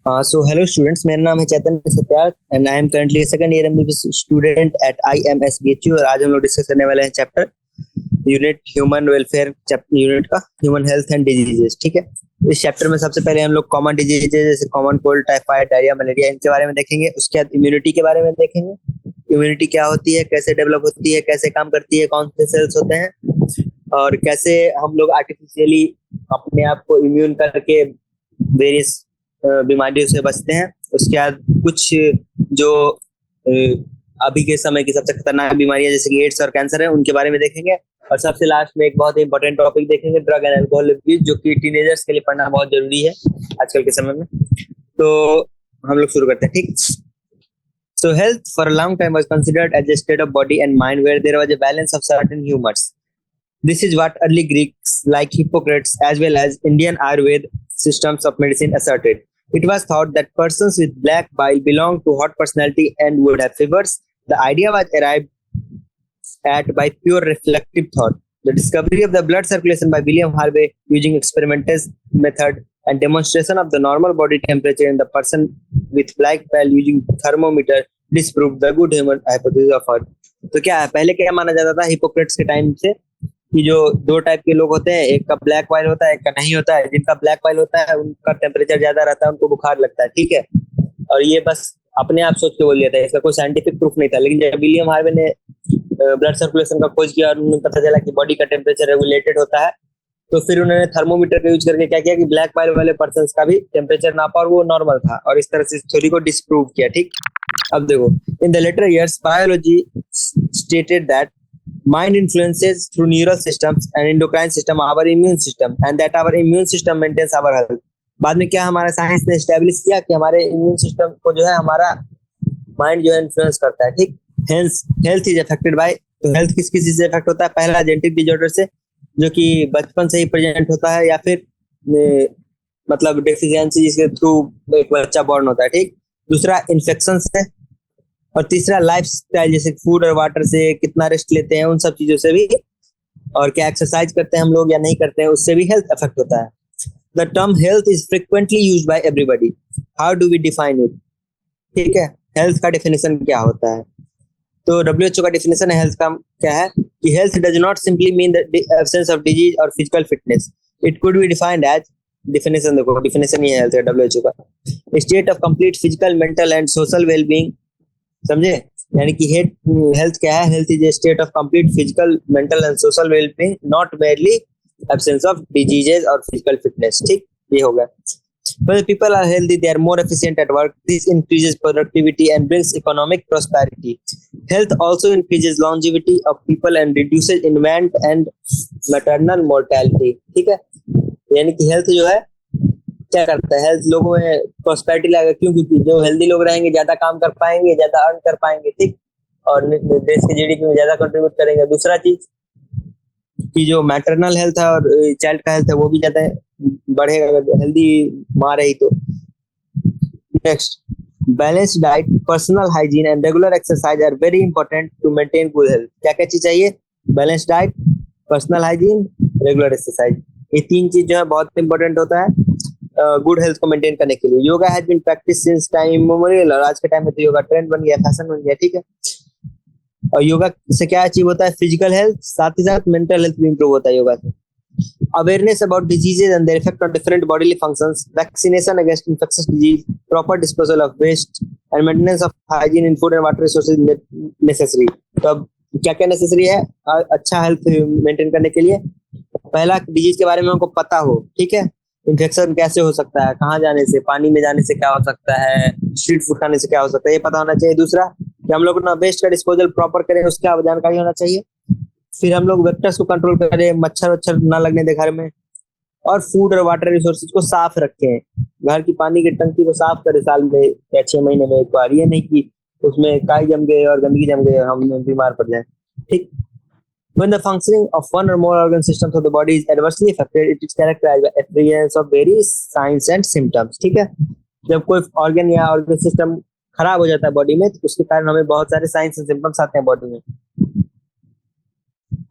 So hello students, मेरा नाम है Chaitanya Satyarth and I am currently second year MBBS student at IMSBHU। और आज हम लोग डिस्कस करने वाले हैं chapter unit human welfare unit का ह्यूमन हेल्थ एंड डिजीजेस। ठीक है, इस चैप्टर में सबसे पहले हम लोग कॉमन डिजीजेस जैसे common cold, typhoid, diarrhoea, malaria इनके बारे में देखेंगे। उसके बाद इम्यूनिटी के बारे में देखेंगे, इम्यूनिटी क्या होती है, कैसे डेवलप होती है, कैसे काम करती है, कौन से सेल्स होते हैं और कैसे हम लोग आर्टिफिशियली अपने आप को इम्यून करके वेरियस बीमारियों से बचते हैं। उसके बाद कुछ जो अभी के समय की सबसे खतरनाक बीमारियां जैसे कि एड्स और कैंसर है उनके बारे में देखेंगे। और सबसे लास्ट में एक बहुत ही इंपॉर्टेंट टॉपिक देखेंगे, ड्रग एंड अल्कोहल अब्यूज, जो कि टीनेजर्स के लिए पढ़ना बहुत जरूरी है आजकल के समय में। तो हम लोग शुरू करते हैं। ठीक, so health for a long time was considered as a state of body and mind where there was a balance of certain humors. This is what early Greeks like Hippocrates as well as Indian Ayurveda systems of medicine asserted. It was thought that persons with black bile belonged to hot personality and would have fevers. The idea was arrived at by pure reflective thought. The discovery of the blood circulation by William Harvey using experimental method and demonstration of the normal body temperature in the person with black bile using thermometer disproved the good human hypothesis of Harvey. तो क्या है, पहले क्या माना जाता था Hippocrates के time से कि जो दो टाइप के लोग होते हैं, एक का ब्लैक वाइल होता है, एक का नहीं होता है। जिनका ब्लैक वाइल होता है उनका टेम्परेचर ज्यादा रहता है, उनको बुखार लगता है। ठीक है, और ये बस अपने आप सोच के बोल दिया था, इसका कोई साइंटिफिक प्रूफ नहीं था। लेकिन जब विलियम हार्वे ने ब्लड सर्कुलेशन का खोज किया और उन्हें पता चला कि बॉडी का टेम्परेचर रेगुलेटेड होता है, तो फिर उन्होंने थर्मोमीटर का यूज करके क्या किया कि ब्लैक वाइल वाले पर्सन का भी टेम्परेचर नापा और वो नॉर्मल था, और इस तरह से इस थ्योरी को डिस्प्रूव किया। ठीक, अब देखो, in the later years biology stated that mind influences through neural systems and endocrine system our immune system and that our immune system maintains our health. बाद में क्या हमारा साइंस ने एस्टेब्लिश किया कि हमारे इम्यून सिस्टम को जो है हमारा माइंड जो है इन्फ्लुएंस करता है। ठीक, health health is affected by, तो हेल्थ किस किस चीज से अफेक्ट होता है? पहला जेनेटिक डिसऑर्डर से, जो कि बचपन से ही प्रेजेंट होता है, या फिर मतलब डेफिशिएंसी जिसके थ्रू एक बच्चा बॉर्न होता है। ठीक, दूसरा इन्फेक्शन से, और तीसरा लाइफ स्टाइल जैसे फूड और वाटर से, कितना रेस्ट लेते हैं, उन सब चीजों से भी, और क्या एक्सरसाइज करते हैं हम लोग या नहीं करते हैं, उससे भी हेल्थ अफेक्ट होता है। The term health is frequently used by everybody. How do we define it? ठीक है, हेल्थ का डेफिनेशन क्या होता है? तो WHO का डेफिनेशन है हेल्थ का क्या है कि health does not simply mean the absence of disease और physical fitness. It could be defined as, definition देखो, डेफिनेशन ये है हेल्थ का WHO का, state of complete physical, mental and social wellbeing. समझे? यानी कि हेल्थ क्या है? Health is a state of complete physical, mental and social wellbeing, not merely absence of diseases और फिजिकल फिटनेस। ठीक, ये हो गया। When the people are healthy, they are more efficient at work. This increases productivity and brings economic prosperity. Health also increases longevity of people and reduces infant and maternal mortality. ठीक है, यानी कि health जो है क्या करता है? Health लोगों में प्रॉस्पेरिटी लाएगा। क्यों? क्योंकि जो हेल्दी लोग रहेंगे ज्यादा काम कर पाएंगे, ज्यादा अर्न कर पाएंगे। ठीक, और देश के GDP में ज्यादा कंट्रीब्यूट करेंगे। दूसरा चीज कि जो मैटरनल हेल्थ है और चाइल्ड का हेल्थ है वो भी ज्यादा बढ़ेगा अगर हेल्दी माँ रही तो। Next, balanced diet, personal hygiene and regular exercise are very important to maintain good health. क्या क्या चीज चाहिए? Balanced diet, personal hygiene, regular exercise. ये तीन चीज जो है बहुत इंपॉर्टेंट होता है गुड हेल्थ को मेंटेन करने के लिए। Yoga has been practice since time immemorial, और आज के टाइम में तो योगा ट्रेंड बन गया, फैशन बन गया। ठीक है, और योगा से क्या अचीव होता है? फिजिकल हेल्थ, साथ ही साथ मेंटल हेल्थ भी इंप्रूव होता है योगा से। Awareness about diseases and their effect on different bodily functions, vaccination against infectious disease, proper disposal of waste and maintenance of hygiene in food and water resources necessary. तो अब क्या क्या necessary है अच्छा health maintain करने के लिए? पहला, डिजीज के बारे में हमको पता हो। ठीक है, इन्फेक्शन कैसे हो सकता है, कहाँ जाने से, पानी में जाने से क्या हो सकता है, स्ट्रीट फूड खाने से क्या हो सकता है, ये पता होना चाहिए। दूसरा कि हम लोग ना वेस्ट का डिस्पोजल प्रॉपर करें, उसका जानकारी होना चाहिए। फिर हम लोग वेक्टर्स को कंट्रोल करें, मच्छर वच्छर ना लगने दे घर में, और फूड और वाटर रिसोर्सेज को साफ रखें। घर की पानी की टंकी को साफ करें साल में या 6 महीने में एक बार। ये नहीं कि उसमें काई जम गए और गंदगी जम गए हम बीमार पड़ जाए। ठीक, when the functioning of one or more organ systems of the body is adversely affected, it is characterized by appearance of various signs and symptoms. ठीक है, जब कोई ऑर्गन या ऑर्गन सिस्टम खराब हो जाता है बॉडी में, तो उसके कारण हमें बहुत सारे साइंस एंड सिम्टम्स आते हैं बॉडी में।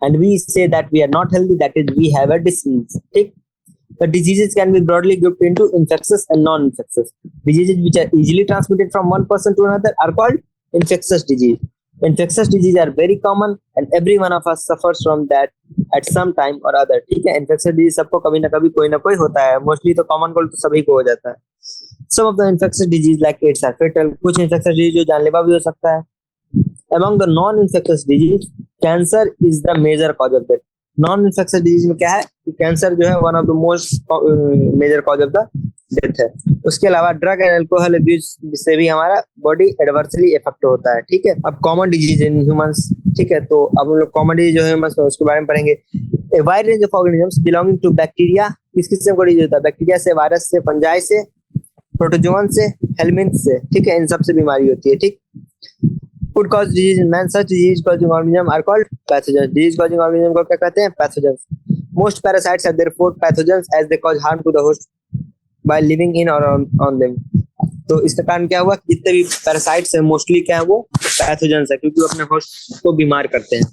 And we say that we are not healthy, that is we have a disease. ठीक, The diseases can be broadly grouped into infectious and non-infectious. Diseases which are easily transmitted from one person to another are called infectious disease. Infectious disease are very common and every one of us suffers from that at some time or other. ठीक है, infectious disease सबको कभी ना कभी कोई ना कोई होता है. Mostly तो common cold तो सभी को हो जाता है. Some of the infectious disease like AIDS are fatal. कुछ infectious disease जो जानलेवा भी हो सकता है. Among the non-infectious disease, cancer is the major cause of death. Non infectious disease में क्या है कि कैंसर जो है one of the most major cause of the death है. उसके अलावा ड्रग एंड अल्कोहल अब्यूज से भी हमारा बॉडी एडवर्सली इफेक्ट होता है. ठीक है, अब कॉमन डिजीज इन ह्यूमंस. ठीक है, तो अब हम लोग कॉमन डिजीज जो है ह्यूमंस में उसके बारे में पढ़ेंगे. A wide range of organisms belonging to bacteria. किस किस्म का डिजीज होता है? बैक्टीरिया से, वायरस से, फंजाई से, प्रोटोजोन से, हेलमिंथ से. ठीक है, इन सब से बीमारी होती है. ठीक, Food cause disease in man. Such disease causing organisms are called pathogens. Disease causing organism को क्या कहते हैं? Pathogens. Most parasites are therefore pathogens as they cause harm to the host by living in or on them. तो इसका कारण क्या हुआ? जितने भी पैरासाइट्स हैं मोस्टली क्या है वो पैथोजेंस है, क्योंकि वो अपने होस्ट को बीमार करते हैं.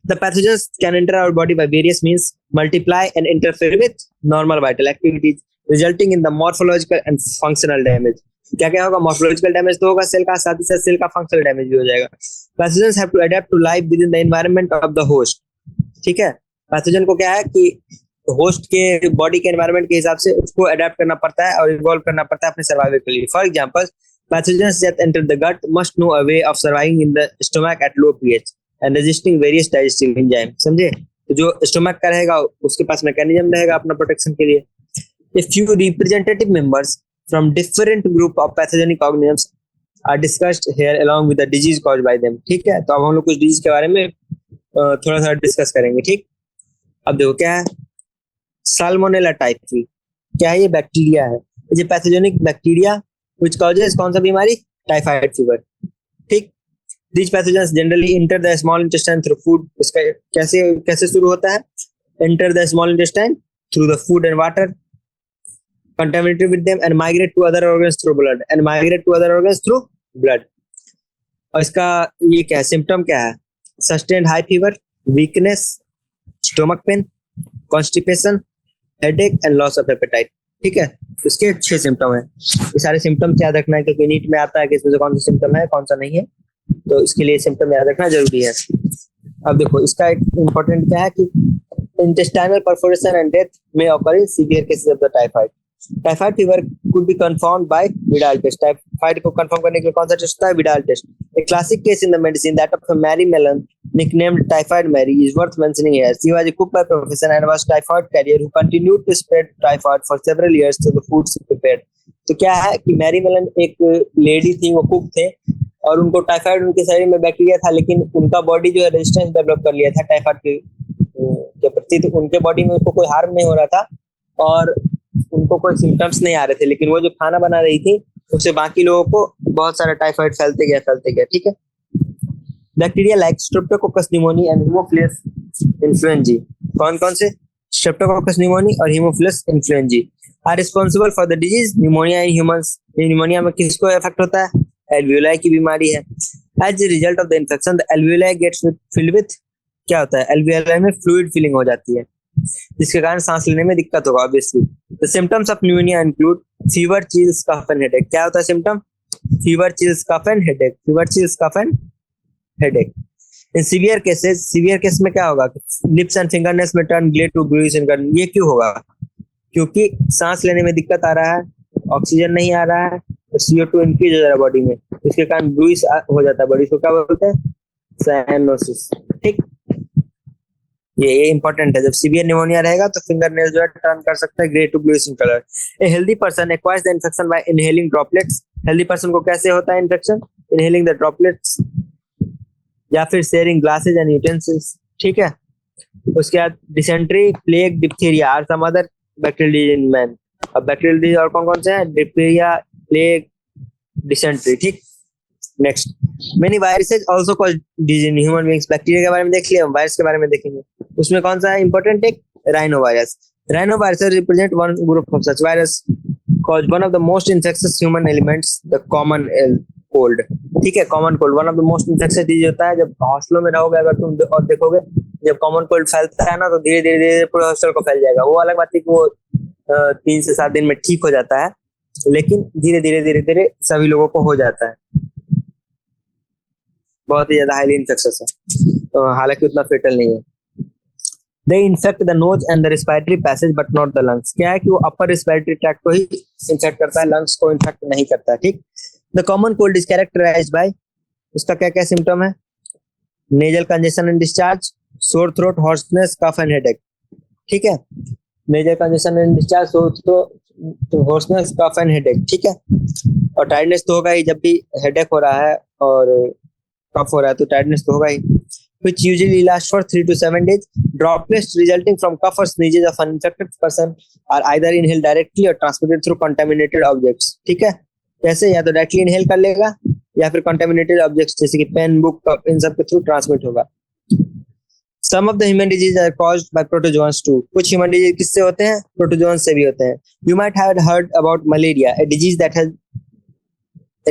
The pathogens can enter our body by various means, multiply and interfere with normal vital activities, resulting in the morphological and functional damage. क्या क्या होगा? मॉर्फोलॉजिकल डैमेज तो होगा सेल का, साथ ही साथ सेल का फंक्शनल डैमेज भी हो जाएगा. Pathogens have to adapt to life within the environment of the host. ठीक है, पैथोजन को क्या है कि होस्ट के बॉडी के एनवायरनमेंट के हिसाब से उसको अडैप्ट करना पड़ता है और इवॉल्व करना पड़ता है अपने सर्वाइवल के लिए. For example, pathogens that enter the gut must know a way of surviving in the stomach at low pH and resisting various digestive enzyme. समझे? तो जो स्टमक का रहेगा उसके पास मैकेनिज्म रहेगा अपना प्रोटेक्शन के लिए. A few representative members from different group of pathogenic organisms are discussed here along with the disease caused by them. ठीक है, तो अब हम लोग कुछ डिजीज के बारे में थोड़ा सा डिस्कस करेंगे. ठीक, अब देखो क्या है साल्मोनेला टाइफी. क्या है? ये बैक्टीरिया है, ये पैथोजेनिक बैक्टीरिया व्हिच कॉजेस कौन सा बीमारी? Typhoid fever. ठीक, this pathogens generally enter the small intestine through food. इसका कैसे कैसे शुरू होता है? Enter the small intestine through the food and water, contaminated with them and migrate to other organs through blood. और इसका ये क्या है? सिम्टम क्या है? Sustained high fever, weakness, stomach pain, constipation, headache and loss of appetite. ठीक है, इसके 6 सिम्टम है. ये सारे सिम्टम याद रखना है क्योंकि नीट में आता है कि इसमें से कौन सा सिम्टम है कौन सा नहीं है, तो इसके लिए सिम्टम याद रखना जरूरी है. अब देखो इसका एक इम्पोर्टेंट क्या है कि इंटेस्टाइनल परफोरेशन एंड डेथ में occur in severe cases of the typhoid. Typhoid fever could be confirmed by Widal test. Typhoid को कंफर्म करने के लिए कौन सा टेस्ट होता है? Widal test. A classic case in the medicine, that of Mary Mellon, nicknamed Typhoid Mary, is worth mentioning here. She was a cook by profession and was typhoid carrier who continued to spread typhoid for several years through the foods she prepared. तो क्या है कि Mary melon एक lady थी, वो cook थे और उनको टाइफाइड उनके शरीर में बैक्टीरिया था, लेकिन उनका बॉडी जो है रेजिस्टेंस डेवलप कर लिया था टाइफाइड के प्रति, तो उनके बॉडी में उसको कोई हार्म नहीं हो रहा था और उनको कोई सिम्टम्स नहीं आ रहे थे, लेकिन वो जो खाना बना रही थी उससे बाकी लोगों को बहुत सारा टाइफाइड फैलते गया. ठीक है, bacteria like streptococcus pneumoniae and haemophilus influenzae. कौन कौन से? स्ट्रेप्टोकोकस निमोनी और haemophilus influenzae are responsible for the disease pneumonia in humans. Pneumonia में किसको इफेक्ट होता है? एल्वियोलाई की बीमारी है. As a result of the infection the alveoli gets filled with, क्या होता है? एल्वियोलाई में फ्लूइड फिलिंग हो जाती है, जिसके कारण सांस लेने में दिक्कत होगा obviously. The symptoms of pneumonia include fever, chills, cough and headache. क्या होता है symptom? Fever, chills, cough and headache. Fever, chills, cough and headache. In severe cases, severe case में क्या होगा? लिप्स एंड फिंगरनेल्स में turn grey to bluish and गर्म. ये क्यों होगा? क्योंकि सांस लेने में दिक्कत आ रहा है, ऑक्सीजन नहीं आ रहा है, CO2 इंक्रीज हो जा रहा है बॉडी में, इसके कारण ब्लूइश हो जाता है बॉडी को. क्या बोलते हैं? साइनोसिस. ठीक, ये इंपॉर्टेंट है. जब सीवियर निमोनिया रहेगा तो फिंगर नेल जो है टर्न कर सकता है grey to bluish in colour. A healthy person acquires the infection by inhaling droplets. Healthy person को कैसे होता है इन्फेक्शन? इनहेलिंग द ड्रॉपलेट्स या फिर शेयरिंग ग्लासेस एंड यूटेंसिल्स. ठीक है, उसके बाद dysentery, plague, diphtheria are some other bacterial disease in man. अब बैक्टीरियल डिजीज और कौन कौन से हैं? Diphtheria, plague, dysentery. ठीक, next, many viruses also cause disease in human beings. Bacteria के बारे में देख लिया, वायरस के बारे में देखेंगे. उसमें कौन सा है इंपॉर्टेंट? एक rhino virus. Rhino virus represent one group of such virus cause one of the most infectious human elements the common cold. ठीक है, common cold one of the most infectious disease होता है. जब हॉस्टलों में रहोगे अगर तुम और देखोगे, जब कॉमन कोल्ड फैलता है ना तो धीरे धीरे पूरे हॉस्टल को फैल जाएगा. वो अलग बात है कि वो 3 से 7 दिन में ठीक हो जाता है, लेकिन धीरे धीरे सभी लोगों को हो जाता है। बहुत ही ज्यादा हाईली इन्फेक्शस है, तो हालांकि उतना फेटल नहीं है। They infect the nose and the respiratory passage but not the lungs। क्या है कि वो अपर रिस्पिरेटरी ट्रैक्ट को ही इन्फेक्ट करता है, लंग्स को इन्फेक्ट नहीं करता है। ठीक। The common cold is characterised by, उसका क्या क्या सिम्टम है? Nasal congestion and discharge, sore throat, hoarseness, cough and headache. ठीक है, nasal congestion and discharge, sore throat, hoarseness, cough and headache. ठीक है, और टायर्डनेस तो होगा ही, जब भी हेडेक हो रहा है और कफ हो रहा है तो टायर्डनेस तो होगा ही। which usually lasts for 3 to 7 days. Droplets resulting from cough or sneezes of an infected person are either inhaled directly or transmitted through contaminated objects। ठीक है, जैसे या तो डायरेक्टली इनहेल कर लेगा या फिर कंटामिनेटेड ऑब्जेक्ट्स जैसे कि पेन, बुक, कप, इन सब के थ्रू ट्रांसमिट होगा। Some of the human diseases are caused by protozoans too। कुछ ह्यूमन डिजीज किससे होते हैं? प्रोटोजोन्स से भी होते हैं। You might have heard about malaria, a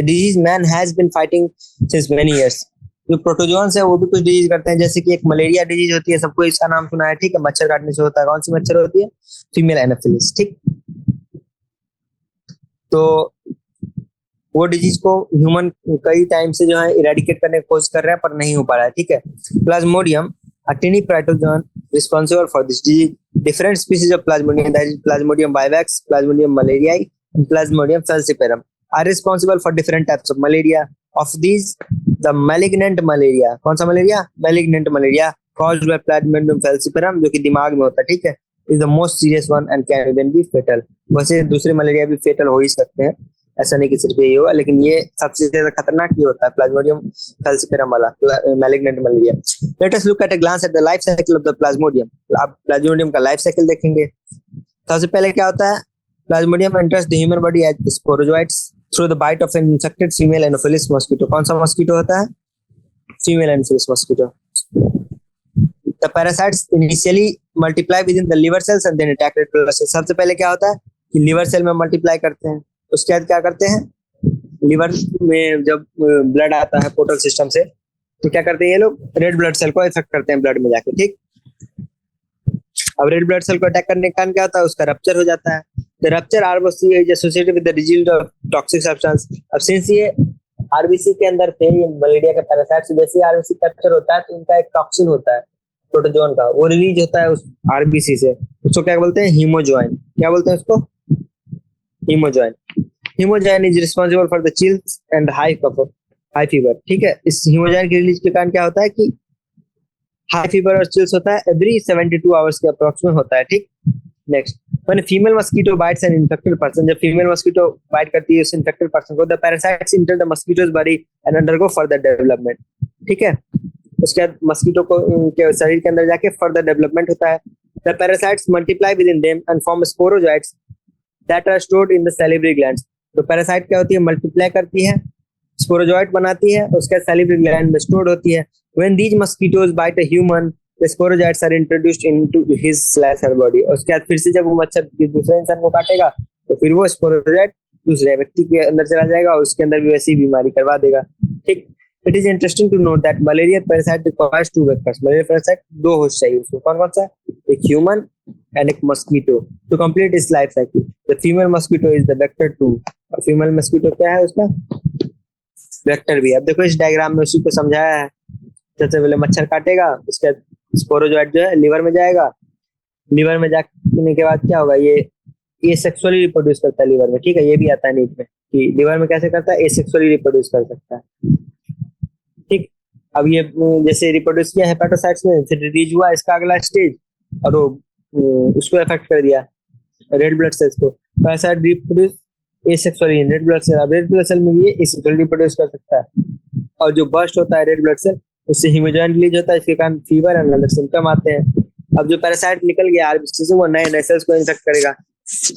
disease man has been fighting since many years। जो प्रोटोजोन्स है वो भी कुछ डिजीज करते हैं, जैसे कि एक मलेरिया डिजीज होती है, सबको इसका नाम सुना है। ठीक है, मच्छर काटने से होता है। कौन सी मच्छर होती है? Female Anopheles. ठीक, तो वो डिजीज को ह्यूमन कई टाइम से जो है इरेडिकेट करने की कोशिश कर रहे हैं पर नहीं हो पा रहा है। ठीक है, Plasmodium, a tiny protozoan responsible for this disease। Different species of plasmodium, that is Plasmodium vivax, Plasmodium malariae and Plasmodium falciparum are responsible for different types of malaria। Of these, the malignant malaria, कौन सा malaria? malignant malaria caused by Plasmodium falciparum, जो कि दिमाग में होता है। ठीक है, is the most serious one and can even be fatal। वैसे दूसरे मलेरिया भी फेटल हो ही सकते हैं, ऐसा नहीं कि सिर्फ यही होगा, लेकिन ये सबसे ज्यादा खतरनाक ही होता है, प्लाज्मोडियम falciparum वाला malignant malaria। Let us look at a glance at the life cycle of the plasmodium। आप प्लाज्मोडियम का लाइफ साइकिल देखेंगे। सबसे पहले क्या होता है? Plasmodium enters the human body as sporozoites through the bite of an infected female Anopheles mosquito। कौन सा मस्कीटो होता है? Female Anopheles mosquito। The parasites initially multiply within the liver cells and then attack red blood cells। सबसे पहले क्या होता है कि लिवर सेल में मल्टीप्लाई करते हैं, उसके बाद क्या करते हैं? लिवर में जब ब्लड आता है पोर्टल सिस्टम से तो क्या करते हैं ये लोग? रेड ब्लड सेल को इफेक्ट करते हैं ब्लड में जाके। ठीक, अब रेड ब्लड सेल को अटैक करने के कारण क्या होता है? उसका रप्चर हो जाता है। The rupture RBC is associated with the release of toxic substance। अब सिंस ये आरबीसी के अंदर थे, ये मलेरिया के पैरासाइट्स, जैसे आरबीसी कैप्चर होता है तो इनका एक टॉक्सिन होता है प्रोटोजोन का, वो रिलीज होता है उस आरबीसी से। उसको क्या बोलते हैं? हीमोजोइन। क्या बोलते हैं उसको? Hemozoin. Hemozoin is responsible for the chills and high fever. ठीक है, इस हीमोजोइन के रिलीज के कारण क्या होता है कि हाई फीवर और चिल्स होता है एवरी 72 आवर्स के अप्रोक्सीमेट होता है। ठीक, next, when a female mosquito bites an infected person, जब फीमेल मस्कीटो बाइट करती है उस इन्फेक्टेड पर्सन को, the parasites enter the mosquito's body and undergo further development। ठीक है, उसके बाद मस्कीटो को उनके शरीर के अंदर जाके फर्दर डेवलपमेंट होता है। The parasites multiply within them and form sporozoites that are stored in the salivary glands। तो पैरासाइट क्या होती है? मल्टीप्लाई करती है, स्पोरोजॉइट बनाती है, उसके बाद सैलिवरी ग्लैंड में स्टोर होती है। When these mosquitoes bite a human, the sporozoites are introduced into his/her body। और उसके बाद फिर से जब वो मच्छर दूसरे इंसान को काटेगा तो फिर वो स्पोरोजॉइट दूसरे व्यक्ति के अंदर चला जाएगा और उसके अंदर भी वैसी बीमारी करवा देगा। ठीक, it is interesting to note that malaria parasite requires 2 vectors. Malaria parasite 2 host चाहिए उसको। कौन कौन सा? एक ह्यूमन एंड एक मस्कीटो टू कंप्लीट इस life cycle. The female mosquito is the vector 2 और फीमेल मस्कीटो क्या है? उसका वेक्टर भी। अब देखो इस डायग्राम में उसी को समझाया है। सबसे पहले मच्छर काटेगा, उसके बाद स्पोरोजॉइट जो है लिवर में जाएगा, लिवर में जाने के बाद क्या होगा? ये सेक्सुअली रिप्रोड्यूस करता है लिवर में। ठीक है, ये भी आता है नीट में कि लिवर में कैसे करता है? एसेक्सुअली रिप्रोड्यूस कर सकता है। ठीक, अब ये जैसे रिप्रोड्यूस किया हेपेटोसाइट्स में, फिर रिलीज हुआ इसका अगला स्टेज और वो उसको इफेक्ट कर दिया रेड ब्लड सेल्स को। Parasite reproduce asexually red blood cell. अब रेड ब्लड सेल में भी एसेक्सुअली रिप्रोड्यूस कर सकता है और जो बर्स्ट होता है रेड ब्लड सेल उससे हीमोजोइन रिलीज होता है, इसके कारण फीवर एंड अदर सिम्टम आते हैं। अब जो पैरासाइट निकल गया आरबीसी से वो नए सेल्स को इन्फेक्ट करेगा,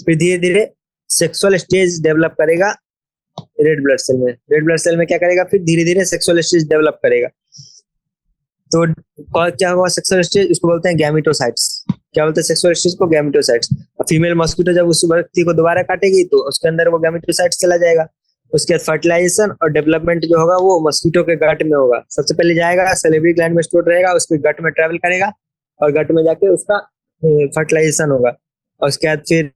फिर धीरे धीरे सेक्सुअल स्टेज डेवलप करेगा रेड ब्लड सेल में। रेड ब्लड सेल में क्या करेगा? फिर धीरे धीरे सेक्सुअल स्टेज डेवलप करेगा। तो क्या होगा सेक्सुअल स्टेज? उसको बोलते हैं गैमेटोसाइट्स। क्या बोलते हैं सेक्सुअल स्टेज को? गैमेटोसाइट्स। फीमेल मॉस्किटो जब उस व्यक्ति को दोबारा काटेगी तो उसके अंदर वो गैमेटोसाइट्स चला जाएगा। उसके बाद फर्टिलाइजेशन और डेवलपमेंट जो होगा वो मस्कीटो के गट में होगा। सबसे पहले जाएगा सैलिवरी ग्लैंड में स्टोर रहेगा, उसके गट में ट्रेवल करेगा और गट में जाके उसका फर्टिलाइजेशन होगा और उसके बाद फिर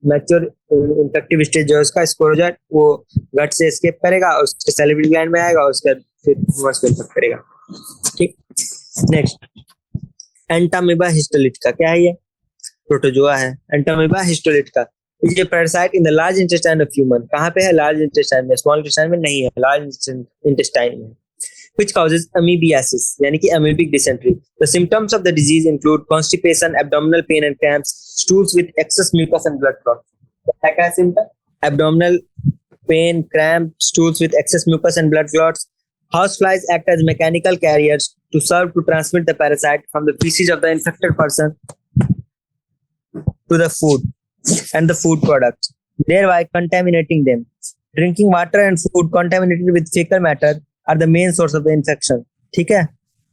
मैच्योर इन्फेक्टिव स्टेज जो है उसका स्पोर हो जाए, वो गट से एस्केप करेगा और उसके सैलिवरी ग्लैंड में आएगा, उसके बाद फिर ह्यूमर्स को इन्फेक्ट करेगा। ठीक, नेक्स्ट एंटामीबा हिस्टोलिटिका, क्या है ये? प्रोटोजोआ है। एंटामीबा हिस्टोलिटिका ये parasite in the large intestine of human. कहाँ पे है? लार्ज इंटेस्टाइन में, स्मॉल इंटेस्टाइन में नहीं है, लार्ज इंटेस्टाइन में। Which causes amoebiasis, यानी कि amoebic dysentery. The symptoms of the disease include constipation, abdominal pain and cramps, stools with excess mucus and blood clots. क्या क्या symptom? Abdominal pain, cramp, stools with excess mucus and blood clots. Houseflies act as mechanical carriers to serve to transmit the parasite from the feces of the infected person to the food and the food products, thereby contaminating them. Drinking water and food contaminated with fecal matter are the main source of the infection. ठीक है,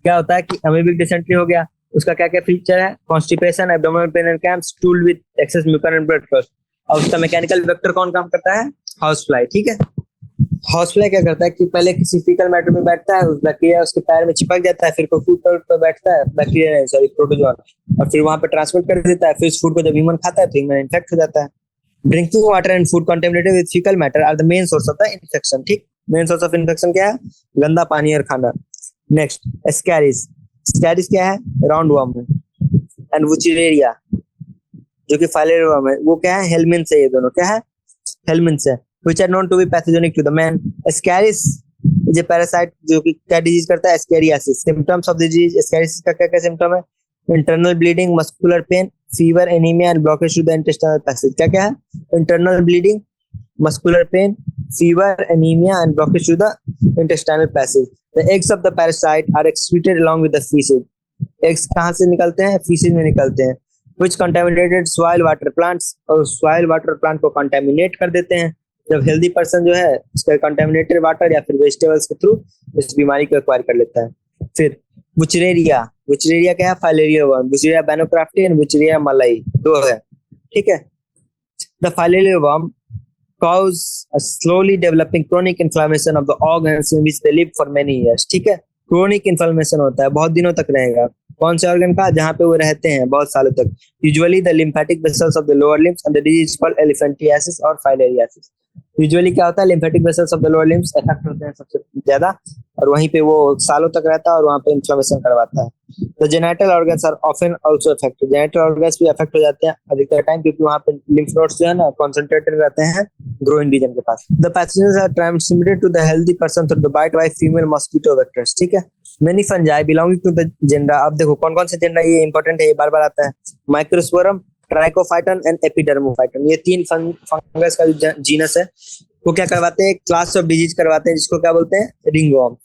क्या होता है कि amoebic dysentery हो गया, उसका क्या क्या फीचर है? Constipation, abdominal pain and cramps, stool with excess mucus and blood clots. और उसका मैकेनिकल वेक्टर कौन काम करता है? House fly. ठीक है, हाउस फ्लाई क्या करता है कि पहले किसी फीकल मैटर में बैठता है, उस बैक्टीरिया उसके पैर में चिपक जाता है, फिर कोई फूड पर बैठता है, बैक्टीरिया सॉरी प्रोटोजोआ, और फिर वहां पे ट्रांसमिट कर देता है। फिर उस फूड को जब ह्यूमन खाता है तो ह्यूमन इन्फेक्ट हो जाता है। Drinking water and food contaminated with faecal matter are the main source of the infection. ठीक, मेन सोर्स ऑफ इन्फेक्शन क्या है? गंदा पानी और खाना। Next Ascaris. एस्कैरिस क्या है? राउंड वर्म है। एंड वुचरेरिया जो कि फाइलेरिया वर्म है, वो क्या है? हेलमिन्थ है। ये दोनों क्या है? हेलमिन्थ है। which are known to be pathogenic to the man. Ascaris is a parasite जो कि क्या डिजीज करता है? Ascariasis. Symptoms of the disease, Ascariasis का क्या क्या सिम्टम है? Internal bleeding, muscular pain, fever, anemia and blockage to the intestinal passage. क्या क्या है? Internal bleeding, muscular pain, fever, anemia and blockage to the intestinal passage. The eggs of the parasite are excreted along with the feces. Eggs कहाँ से निकलते हैं? feces में निकलते हैं। Which contaminated soil water plants, और soil water plant को contaminate कर देते हैं। जब हेल्दी पर्सन जो है उसका कंटेमिनेटेड वाटर या फिर वेजिटेबल्स के थ्रू इस बीमारी को एक्वायर कर लेता है। फिर वुचरेरिया। वुचरेरिया क्या है? Filaria worm. Wuchereria bancrofti and Wuchereria malayi, दो है। ठीक है, the filaria worm cause a slowly developing chronic inflammation of the organs in which they live for many years. ठीक है, क्रोनिक इन्फ्लेमेशन होता है, बहुत दिनों तक रहेगा। कौन से ऑर्गन का? जहां पे वो रहते हैं बहुत सालों तक। Usually the lymphatic vessels of the lower limbs and the disease called elephantiasis और फाइलेरियासिस। यूजुअली क्या होता है? Lymphatic vessels of the lower limbs affect होते हैं सबसे ज्यादा, और वहीं पे वो सालों तक रहता है और वहां पे इन्फ्लेमेशन करवाता है। The genital organs are often also affected. Genital organs भी अफेक्ट हो जाते हैं अधिकतर टाइम, क्योंकि वहां पे लिम्फ नोड्स जो है ना कंसंट्रेटेड रहते हैं ग्रोइन रीजन के पास। The pathogens are transmitted to the healthy person through the bite by female mosquito vectors. ठीक है, many fungi belonging to the gender. अब देखो कौन कौन से जेंडर, ये इंपॉर्टेंट है, ये बार बार आता है। माइक्रोस्पोरम, ट्राइकोफाइटन एंड एपिडर्मोफाइटन, ये तीन फंगस का जो जीनस है वो क्या करवाते हैं? क्लास ऑफ डिजीज करवाते हैं, जिसको क्या बोलते हैं? Ringworm,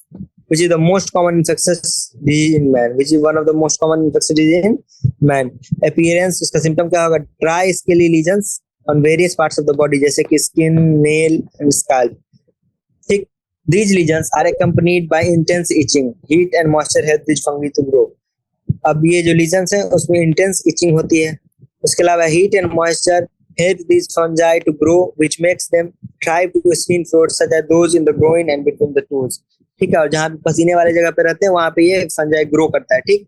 which is the most common infectious disease in man, which is one of the most common infectious disease in man. Appearance, उसका symptom क्या होगा? Dry scaly lesions on various parts of the body, जैसे कि skin, nail and scalp. ठीक, these lesions are accompanied by intense itching. Heat and moisture help these fungi to grow. अब ये जो lesions हैं उसमें intense itching होती है, उसके अलावा heat and moisture help these fungi to grow, which makes them thrive to skin fruits such as those in the groin and between the toes. ठीक है, और जहाँ पसीने वाले जगह पे रहते हैं वहां पे ये फंजाई ग्रो करता है। ठीक,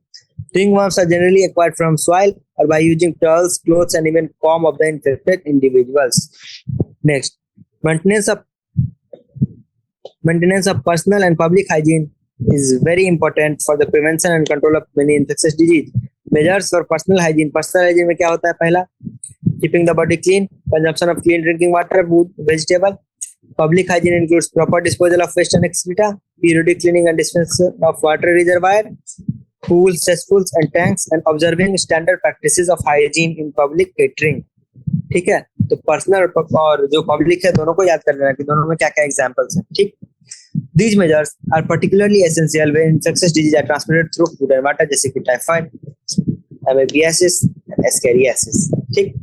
ringworms are generally acquired from soil or by using towels, clothes and even comb of the infected individuals. Next, maintenance of personal and public hygiene is very important for the prevention and control of many infectious disease. Measures for personal hygiene. Personal hygiene में क्या होता है? पहला, keeping the body clean, consumption of clean drinking water, food, vegetable. Public hygiene includes proper disposal of waste and excreta, periodic cleaning and dispensing of water reservoir, pools, cesspools and tanks, and observing standard practices of hygiene in public catering. ठीक है, तो personal और जो public है दोनों को याद कर लेना कि दोनों में क्या क्या एग्जांपल्स हैं। ठीक, these measures are particularly essential when infectious diseases are transmitted through food and water, जैसे कि टाइफाइड, amoebiasis and ascariasis. ठीक,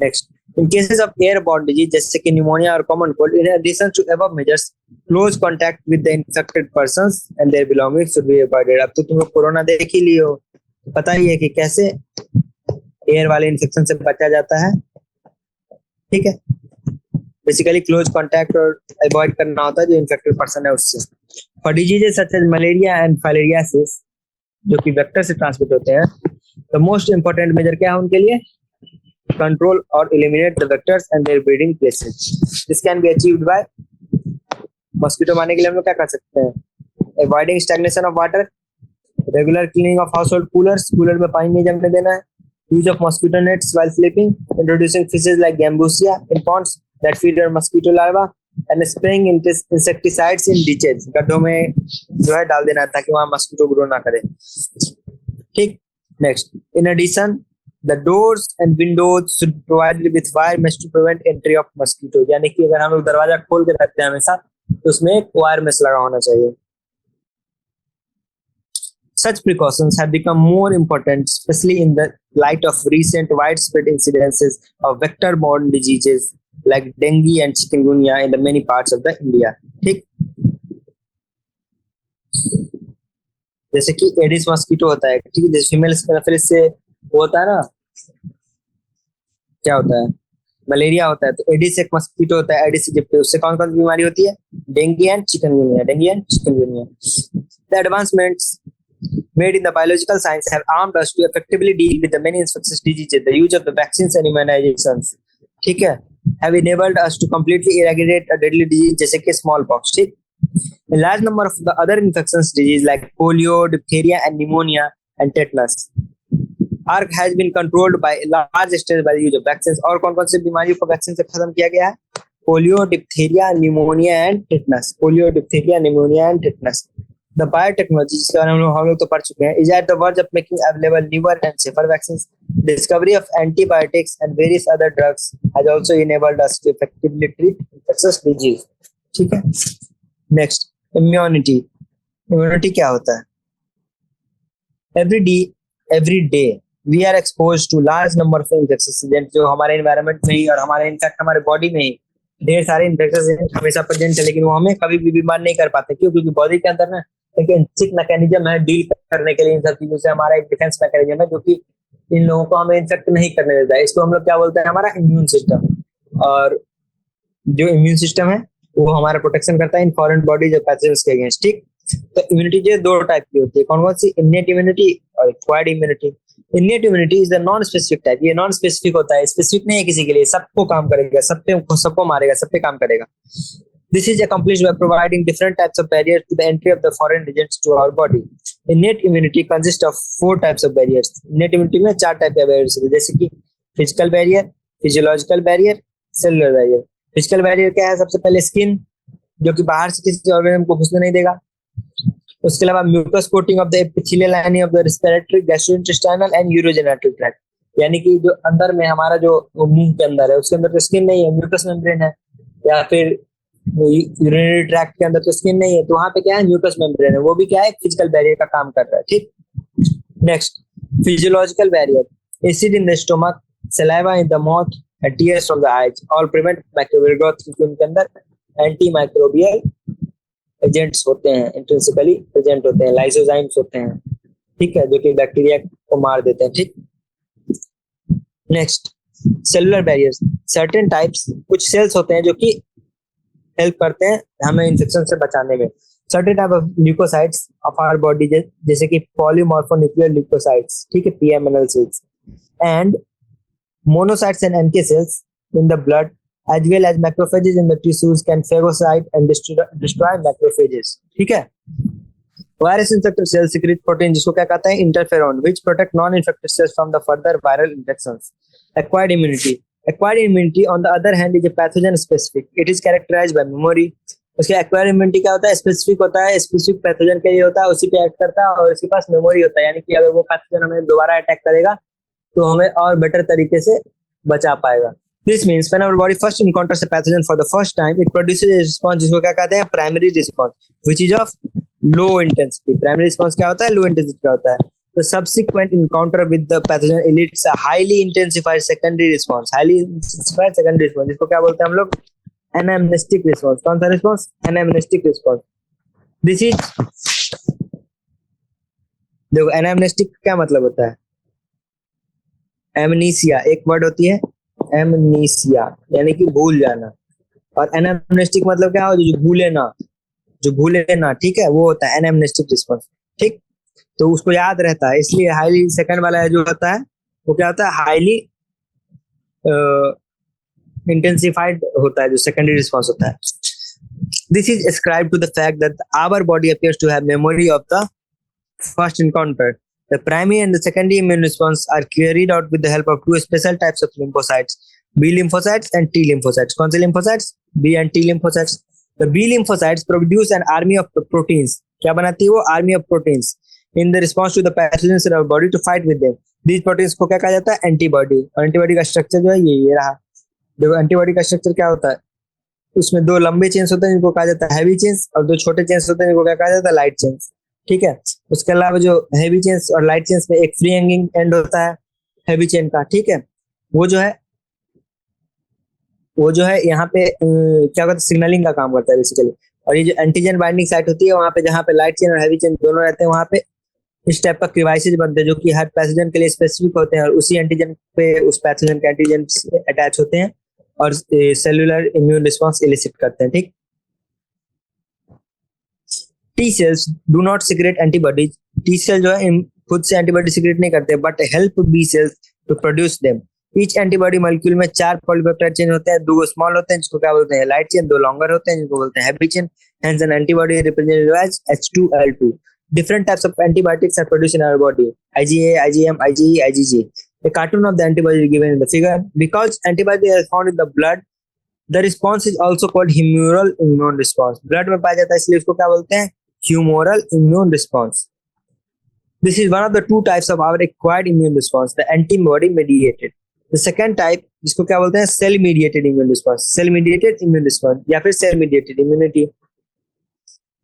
next, in cases of airborne disease जैसे कि pneumonia और common cold, in addition to above measures, close contact with the infected persons and their belongings should be avoided. अब तो तुम लोग कोरोना देख ही लियो, पता ही है कि कैसे एयर वाले इन्फेक्शन से बचा जाता है। ठीक है, बेसिकली क्लोज कांटेक्ट और अवॉइड करना होता है जो इन्फेक्टेड पर्सन है उससे। For diseases such as malaria and filariasis जो कि वेक्टर से ट्रांसमिट होते हैं, द मोस्ट इंपोर्टेंट मेजर क्या है उनके लिए? control or eliminate the vectors and their breeding places. This can be achieved by mosquito मारने के लिए हम लोग क्या कर सकते हैं? Avoiding stagnation of water, regular cleaning of household coolers, cooler में पानी नहीं जमने देना है, use of mosquito nets while sleeping, introducing fishes like gambusia in ponds that feed on mosquito larvae, and spraying insecticides in ditches. गड्ढों में जो है डाल देना ताकि वहां मस्कीटो ग्रो ना करे. ठीक. Next, in addition the doors and windows should be provided with wire mesh to prevent entry of mosquito. यानी कि अगर हम लोग दरवाजा खोल के रखते हैं हमेशा तो उसमें एक वायर मेश लगा होना चाहिए. Such precautions have become more important, especially in the light of recent widespread incidences of vector-borne diseases like dengue and chikungunya in the many parts of the India. ठीक. जैसे कि एडिस मस्कीटो होता है, ठीक है, जैसे फीमेल एनाफिलिस से होता है ना, क्या होता है, मलेरिया होता है, तो एडिस एक मस्कीटो होता है, एडिस इजिप्टी. उससे कौन कौन सी बीमारी होती है? Dengue and chikungunya. Dengue and chikungunya. The advancements made in the biological science have armed us to effectively deal with the many infectious diseases. The use of the vaccines and immunizations, ठीक है, have enabled us to completely eradicate a deadly disease जैसे कि smallpox. ठीक. A large number of the other infectious diseases like polio, diphtheria, and pneumonia and tetanus has been controlled by a large extent by the use of vaccines. और कौन कौन सी बीमारियों को vaccine से खत्म किया गया है? Polio, diphtheria, pneumonia and tetanus. Polio, diphtheria, pneumonia and tetanus. The biotechnology जिसके बारे में हम लोग तो पढ़ चुके हैं, is at the verge of making available newer and safer vaccines. Discovery of antibiotics and various other drugs has also enabled us to effectively treat infectious disease. ठीक है. Next, immunity. Immunity क्या होता है? Every day we are exposed to large number of infectious agents जो हमारे environment में ही और हमारे इनफैक्ट हमारे बॉडी में ही ढेर सारे इन्फेक्शंस एजेंट हमेशा प्रेजेंट है, लेकिन वो हमें कभी भी बीमार नहीं कर पाते. क्यों? क्योंकि बॉडी के अंदर ना एक इंट्रिक मैकेनिज्म है डील करने के लिए इन सब चीजों से. हमारा एक डिफेंस मैकेनिज्म है जो कि इन लोगों को हमें इन्फेक्ट नहीं करने देता है. इसको हम लोग क्या बोलते हैं? हमारा इम्यून सिस्टम. और जो इम्यून सिस्टम है वो हमारा प्रोटेक्शन करता है इन फॉरेन बॉडी जो पैथोजेंस के अगेंस्ट. ठीक. तो इम्यूनिटी जो दो टाइप की होती है. कौन कौन सी? इनेट इम्यूनिटी और acquired immunity. Innate immunity is the non specific type. ये नॉन स्पेसिफिक होता है, स्पेसिफिक नहीं है किसी के लिए, सबको काम करेगा, सबको मारेगा, सब पे काम करेगा. This is accomplished by providing different types of barriers to the entry of the foreign agents to our body. Innate immunity consists of 4 types of barriers. Innate immunity में 4 टाइप के barriers हैं, जैसे कि physical barrier, physiological barrier, cellular barrier. Physical barrier क्या है? सबसे पहले skin, जो कि बाहर से किसी ऑर्गेनिज्म को घुसने नहीं देगा. उसके अलावा mucus coating of the epithelial lining of the respiratory, gastrointestinal and urogenital tract. यानी कि जो अंदर में हमारा जो मुंह के अंदर है उसके अंदर तो स्किन नहीं है, म्यूकस मेम्ब्रेन है. या फिर यूरिनरी ट्रैक्ट के अंदर तो स्किन नहीं है, तो वहां पे क्या है? म्यूकस मेम्ब्रेन है. वो भी क्या है? फिजिकल बैरियर का काम कर रहा है. ठीक. Next, physiological barrier. Acid in the stomach, saliva in the mouth and tears from the eyes all prevent microbial growth. क्योंकि उनके अंदर एंटी माइक्रोबियल एजेंट्स होते हैं, इंट्रिंसिकली प्रेजेंट होते हैं, लाइसोजाइम्स होते हैं. ठीक है, जो कि बैक्टीरिया को मार देते हैं. ठीक. Next, cellular barriers. Certain types, कुछ सेल्स होते हैं जो कि हेल्प करते हैं हमें इन्फेक्शन से बचाने में. Certain type of leucocytes of our body, जैसे कि पॉलीमॉर्फोन्यूक्लियर ल्यूकोसाइट्स, ठीक है, PMNL cells, and monocytes and NK cells in the blood as well as macrophages in the tissues can phagocyte and destroy macrophages. ठीक है. Virus infected cells secrete protein जिसको क्या कहते हैं? Interferon, which protect non-infected cells from the further viral infections. Acquired immunity. Acquired immunity on the other hand is a pathogen specific. It is characterized by memory. उसके acquired immunity क्या होता है? Specific होता है, स्पेसिफिक पैथोजन के लिए होता है, उसी पे एक्ट करता है और उसके पास मेमोरी होता है. यानी कि अगर वो पैथोजन हमें दोबारा अटैक करेगा तो हमें और बेटर तरीके से बचा पाएगा. This means when our body first encounters a pathogen for the first time, it produces a response जिसको क्या कहते हैं? Primary response, which is of low intensity. Primary response क्या होता है? Low intensity का होता है. The subsequent encounter with the pathogen elicits a highly intensified secondary response. Highly intensified secondary response जिसको क्या बोलते हैं हम लोग? Anamnestic response. कौन सा response? Anamnestic response. This is, देखो anamnestic क्या मतलब होता है? Amnesia एक वर्ड होती है, एमनीसिया, यानी कि भूल जाना. और एनामनेस्टिक मतलब क्या हो? जो भूले ना. ठीक है, वो होता है एनामनेस्टिक रिस्पांस. ठीक. तो उसको याद रहता है, इसलिए हाईली सेकंड वाला जो होता है वो क्या होता है? हाईली इंटेंसिफाइड होता है, जो सेकेंडरी रिस्पॉन्स होता है. This is ascribed to the fact that our body appears to have memory of the first encounter. The primary and the secondary immune response are carried out with the help of two special types of lymphocytes, B lymphocytes and T lymphocytes. कौन से lymphocytes? B and T lymphocytes. The B lymphocytes produce an army of proteins. क्या बनाती है वो? Army of proteins in the response to the pathogens in our body to fight with them. These proteins को क्या कहा जाता है? Antibody. और एंटीबॉडी का स्ट्रक्चर जो है ये रहा. देखो एंटीबॉडी का स्ट्रक्चर क्या होता है, उसमें दो लंबे चेन्स होते हैं जिनको कहा जाता है हैवी चेन्स, और दो छोटे चेन्स होते हैं जिनको क्या कहा जाता है? Light chains. ठीक है. उसके अलावा जो हैवी चेन्स और लाइट चेन्स में एक फ्री हैंगिंग एंड होता है हैवी चेन का. ठीक है. वो जो है यहाँ पे क्या होता है? सिग्नलिंग का काम करता है बेसिकली. और ये जो एंटीजन बाइंडिंग साइट होती है वहाँ पे, जहाँ पे लाइट चेन और हैवी चेन दोनों रहते हैं, वहाँ पे इस टाइप का क्रिवाइसिस बनते हैं जो कि हर पैथोजन के लिए स्पेसिफिक होते हैं, और उसी एंटीजन पे उस पैथोजन के एंटीजन अटैच होते हैं और सेलुलर इम्यून रिस्पॉन्स इलिसिट करते हैं. ठीक. T cells do not secrete antibodies. T cell जो है खुद से एंटीबॉडी सीक्रेट नहीं करते, but help B cells to produce them. Each antibody molecule में 4 पॉलीपेप्टाइड चेन होते हैं, 2 स्मॉल होते हैं जिसको क्या बोलते हैं? Light chain. 2 लॉन्गर होते हैं जिनको बोलते हैं heavy chain. Hence an antibody represented as H2L2. Different types of antibiotics are produced in our body: IgA, IgM, IgE, IgG. A cartoon of the antibody is given in the figure. Because antibody is found in the blood, the response is also called humoral immune response. Blood में पाया जाता है इसलिए उसको क्या बोलते हैं? Humoral immune response. This is one of the 2 types of our acquired immune response, the antibody mediated. The second type जिसको क्या बोलते हैं? Cell mediated immune response. Cell mediated immune response या फिर cell mediated immunity.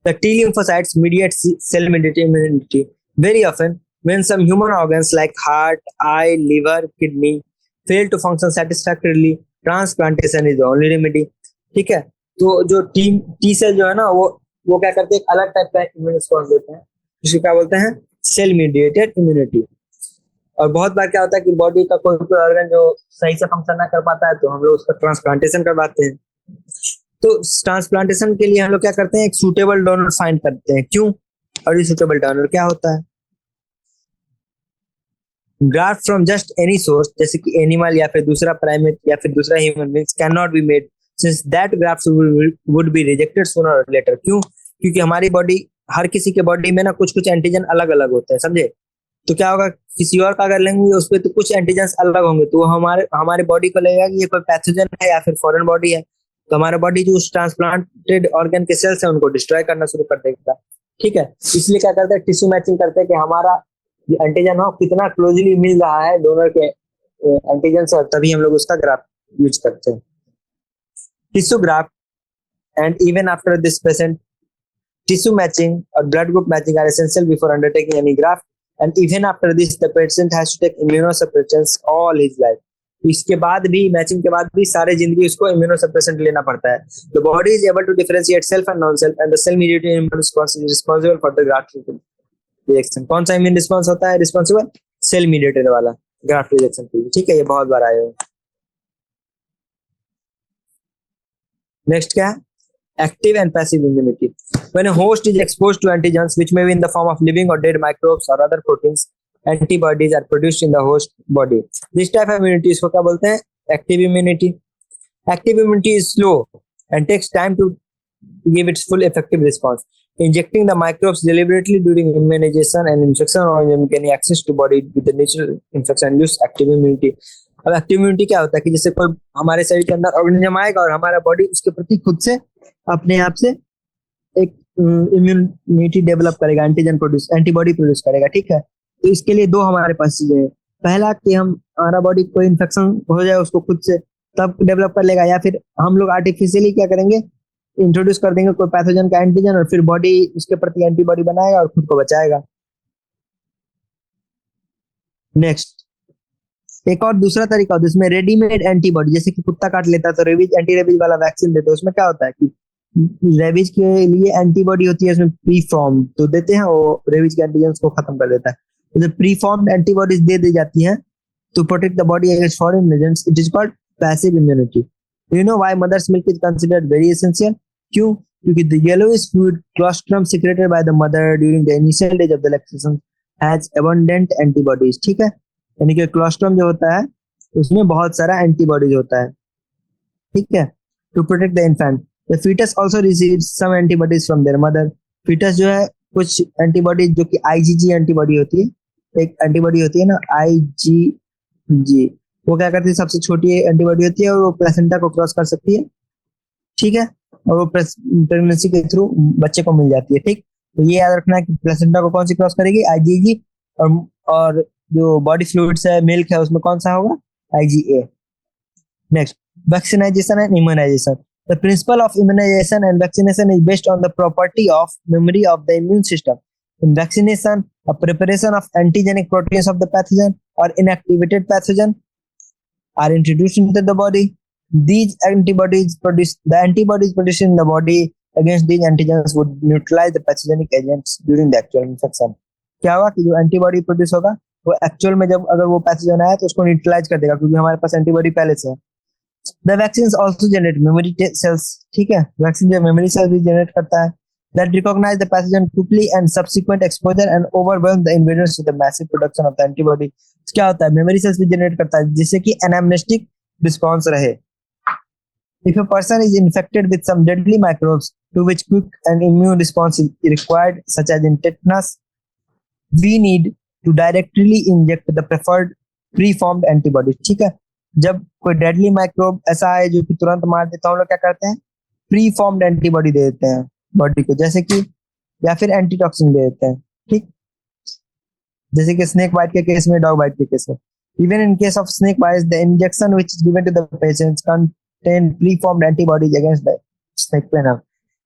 The T lymphocytes mediate cell mediated immunity. Very often, when some human organs like heart, eye, liver, kidney fail to function satisfactorily, transplantation is the only remedy. ठीक है. तो जो T cell जो है ना वो क्या करते हैं? एक अलग टाइप का इम्यून रिस्पॉन्स देते हैं जिसको क्या बोलते हैं? Cell mediated immunity. और बहुत बार क्या होता है कि बॉडी का कोई ऑर्गन जो सही से फंक्शन ना कर पाता है तो हम लोग उसका ट्रांसप्लांटेशन करवाते हैं. तो ट्रांसप्लांटेशन के लिए हम लोग क्या करते हैं? एक सूटेबल डोनर फाइंड करते हैं. क्यों? और ये सूटेबल डोनर क्या होता है? Graft from just any source, जैसे कि एनिमल या फिर दूसरा प्राइमेट या फिर दूसरा human being, can not be made since that graft would be rejected sooner और लेटर. क्यों? क्योंकि हमारी बॉडी, हर किसी के बॉडी में ना कुछ एंटीजन अलग अलग होते हैं, समझे? तो क्या होगा, किसी और का अगर लेंगे उस पर तो कुछ एंटीजन अलग होंगे, तो हमारे बॉडी को लगेगा कि ये कोई पैथोजन है या फिर फॉरेन बॉडी है, तो हमारा बॉडी जो उस ट्रांसप्लांटेड ऑर्गन के सेल्स है उनको डिस्ट्रॉय करना शुरू कर देगा. ठीक है. इसलिए क्या करते हैं? टिश्यू मैचिंग करते हैं कि हमारा जो एंटीजन हो कितना क्लोजली मिल रहा है डोनर के एंटीजन से, और तभी हम लोग उसका ग्राफ्ट यूज करते हैं. Tissue graft and even after this patient, tissue matching और blood group matching are essential before undertaking any graft, and even after this the patient has to take immunosuppressions all his life. इसके बाद भी, matching के बाद भी सारे जिंदगी उसको इम्यूनोसप्रेसेंट लेना पड़ता है. The body is able to differentiate self and non self, and the cell mediated immune response is responsible for the graft reaction. कौन सा इम्यून रिस्पांस होता है रिस्पांसिबल? सेल मीडिएटेड वाला ग्राफ्ट रिएक्शन के लिए. ठीक है. ये बहुत बार आया है. नेक्स्ट क्या है? Active and passive immunity. When a host is exposed to antigens, which may be in the form of living or dead microbes or other proteins, antibodies are produced in the host body. This type of immunity इसको क्या बोलते हैं? Active immunity. Active immunity is slow and takes time to give its full effective response. Injecting the microbes deliberately during immunization and infection or gaining access to body with the natural infection use active immunity. अब active immunity क्या होता है कि जैसे कोई हमारे शरीर के अंदर ऑर्गेनिज्म आएगा और हमारा बॉडी उसके प्रति खुद से अपने आप से एक इम्यूनिटी डेवलप करेगा, एंटीबॉडी प्रोड्यूस करेगा. ठीक है. तो इसके लिए 2 हमारे पास चीजें हैं. पहला कि हमारा बॉडी कोई इन्फेक्शन हो जाए उसको खुद से तब डेवलप कर लेगा, या फिर हम लोग आर्टिफिशियली क्या करेंगे? इंट्रोड्यूस कर देंगे कोई पैथोजन का एंटीजन और फिर बॉडी उसके प्रति एंटीबॉडी बनाएगा और खुद को बचाएगा. नेक्स्ट, एक और दूसरा तरीका होता है इसमें रेडीमेड एंटीबॉडी. जैसे कि कुत्ता काट लेता है तो रेबीज, एंटी रेबीज वाला वैक्सीन देते हैं. उसमें क्या होता है कि रेबीज के लिए एंटीबॉडी होती है, उसमें प्री फॉर्म तो देते हैं, वो रेबीज के एंटीजन्स को खत्म कर देता है. तो प्री फॉर्म्ड एंटीबॉडीज दे दी जाती हैं to protect the body against foreign agents. It is called passive immunity. You know why mother's milk is considered very essential? क्यों? क्योंकि the yellowish fluid colostrum secreted by the mother during the initial stage of the lactation has abundant antibodies. ठीक है. यानी कि क्लोस्ट्रम जो होता है उसमें बहुत सारा एंटीबॉडीज होता है, ठीक है, to protect the infant. The foetus also receives some antibodies from their mother. Foetus जो है कुछ एंटीबॉडी जो कि आईजीजी एंटीबॉडी होती है, एक एंटीबॉडी होती है ना आईजीजी, वो क्या करती है, सबसे छोटी एंटीबॉडी होती है और वो प्लेसेंटा को क्रॉस कर सकती है, ठीक है, और वो प्रेगनेंसी के थ्रू बच्चे को मिल जाती है, ठीक। तो ये याद रखना है कि प्लेसेंटा को कौन सी क्रॉस करेगी, आईजीजी, और जो बॉडी फ्लूइड्स है, मिल्क है, उसमें कौन सा होगा, IgA. Next, vaccination and immunization. The principle of immunization and vaccination is based on the property of memory of the immune system. In vaccination, a preparation of antigenic proteins of the pathogen or inactivated pathogen are introduced into the body. These antibodies the antibodies produced in the body against these antigens would neutralize the pathogenic agents during the actual infection. क्या होगा कि जो antibody produce होगा वो actual में जब अगर वो पैथोजन आया तो उसको न्यूट्रलाइज कर देगा, क्योंकि हमारे पास एंटीबॉडी पहले से है। The vaccines also generate memory cells, ठीक है, वैक्सीन जो मेमोरी सेल्स भी जनरेट करता है, that recognize the pathogen quickly and subsequent exposure and overwhelm the invaders with the massive production of the antibody. क्या होता है, मेमोरी सेल्स भी जनरेट करता है जिससे कि एनामनेस्टिक रिस्पांस रहे। If a person is infected with some deadly microbes to which quick and immune response is required, such as in tetanus, we need to directly inject the preferred preformed antibody, ठीक है। जब कोई deadly microbe ऐसा है जो कि तुरंत मार देता है, हम लोग क्या करते हैं, प्री फॉर्म्ड एंटीबॉडी दे देते हैं बॉडी को, जैसे कि या फिर एंटीटॉक्सिन दे देते हैं, ठीक, जैसे कि स्नेक बाइट के केस में, डॉग बाइट के केस में। Even in case of snake bite, the injection which is given to the patients contain preformed antibodies against the snake venom.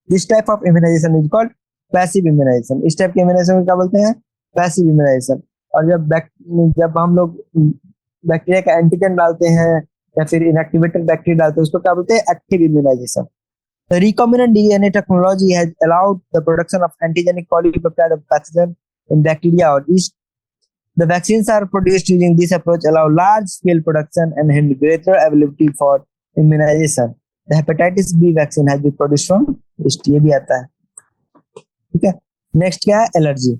This type of immunisation is called passive immunisation. इस type के immunisation को क्या बोलते हैं, passive immunisation. और जब हम लोग बैक्टीरिया का एंटीजन डालते हैं या फिर इनएक्टिवेटेड बैक्टीरिया डालते हैं, उसको क्या बोलते हैं, active immunisation. The recombinant DNA technology has allowed the production of antigenic polypeptide of pathogen in bacteria or yeast. The vaccines are produced using this approach, allow large scale production and have greater availability for immunization. The hepatitis B vaccine has been produced from yeast, ये भी आता है, ठीक है। Next क्या है, allergy.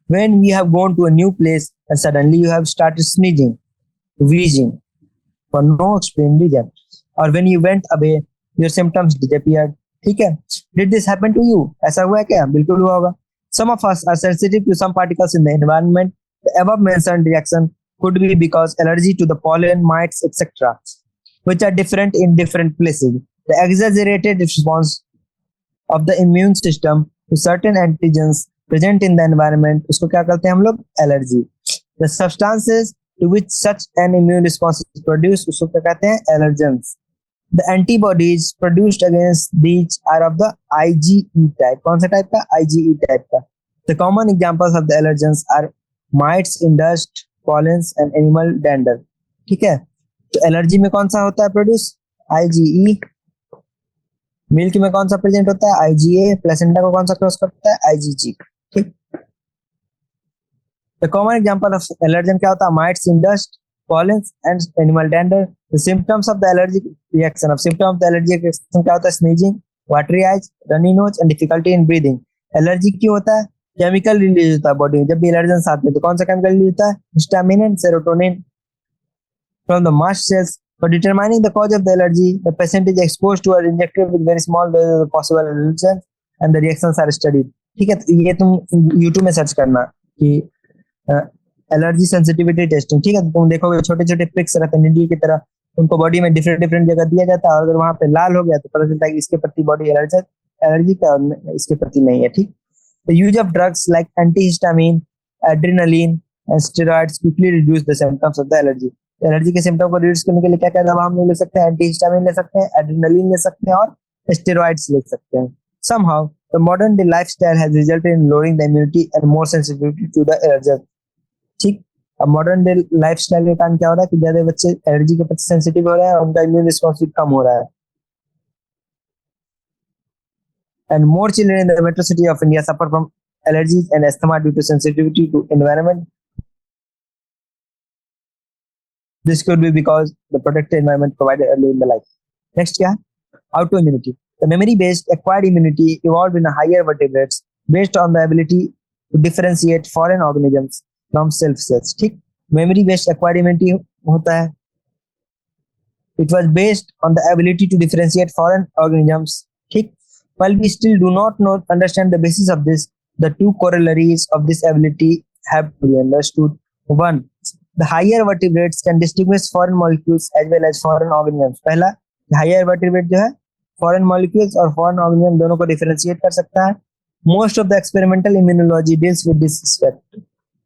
When we have gone to a new place and suddenly you have started sneezing, wheezing for no explained reason, or when you went away, your symptoms disappeared, ठीक है। Did this happen to you? ऐसा हुआ है क्या? बिल्कुल हुआ होगा। Some of us are sensitive to some particles in the environment. The above mentioned reaction could be because allergy to the pollen, mites, etc., which are different in different places. The exaggerated response of the immune system to certain antigens present in the environment, उसको क्या कहते हैं हम लोग, allergy. The substances to which such an immune response is produced, उसको क्या कहते हैं, allergens. The antibodies produced against these are of the IgE type। कौन सा टाइप का, IgE टाइप का। The common examples of the allergens are mites in dust, pollens and animal dander, ठीक है। तो एलर्जी में कौन सा होता है प्रोड्यूस, IgE। मिल्क में कौन सा प्रेजेंट होता है, IgA। प्लेसेंटा को कौन सा क्रॉस करता है, IgG, ठीक। The common example of allergen क्या होता है, mites in dust, pollens and animal dander. The symptoms of the allergic reaction, of symptom of the allergic reaction क्या होता है, sneezing, watery eyes, runny nose and difficulty in breathing। Allergy क्यों होता है, chemical release होता है body में जब भी एलर्जेंस आते हैं, तो कौन सा केमिकल रिलीज होता है, histamine and serotonin from the mast cells। For determining the cause of the allergy, the patient is exposed to or injected with very small doses of possible allergen and the reactions are studied, ठीक है। तो ये तुम YouTube में search करना कि allergy sensitivity testing, ठीक है। तो तुम देखोगे छोटे छोटे प्रिक्स रहते हैं नीडल की तरह, उनको बॉडी में डिफरेंट डिफरेंट जगह दिया जाता है, और अगर वहां पे लाल हो गया तो पता चलता है कि इसके प्रति बॉडी एलर्जी का और इसके प्रति नहीं है, ठीक। The use of drugs like antihistamine, adrenaline and steroids quickly reduce the symptoms of the allergy। Allergy के सिम्टम को रिड्यूस करने के लिए क्या क्या दवा हम ले सकते हैं, एंटीहिस्टामिन ले सकते हैं, एड्रेनालिन ले सकते हैं और स्टेरॉइड्स ले सकते हैं। Somehow the modern day lifestyle has resulted in lowering the immunity and more sensitivity to the allergen, ठीक। अब मॉडर्न डे लाइफस्टाइल के कारण क्या हो रहा है कि ज्यादा बच्चे एलर्जी के प्रति सेंसिटिव हो रहे हैं और उनका इम्यून रिस्पॉन्स भी कम हो रहा है। And more children in the metro city of India suffer from allergies and asthma due to sensitivity to environment. This could be because the protected environment provided early in the life. Next क्या है, autoimmunity। The memory-based acquired immunity evolved in higher vertebrates based on the ability to differentiate foreign organisms from self cells, ठीक। memory-based acquired immunity होता है. It was based on the ability to differentiate foreign organisms. ठीक. While we still do not know understand the basis of this, the two corollaries of this ability have to be understood. One, the higher vertebrates can distinguish foreign molecules as well as foreign organisms. पहला, higher vertebrate जो है foreign molecules और foreign organism दोनों को differentiate कर सकता है. Most of the experimental immunology deals with this aspect.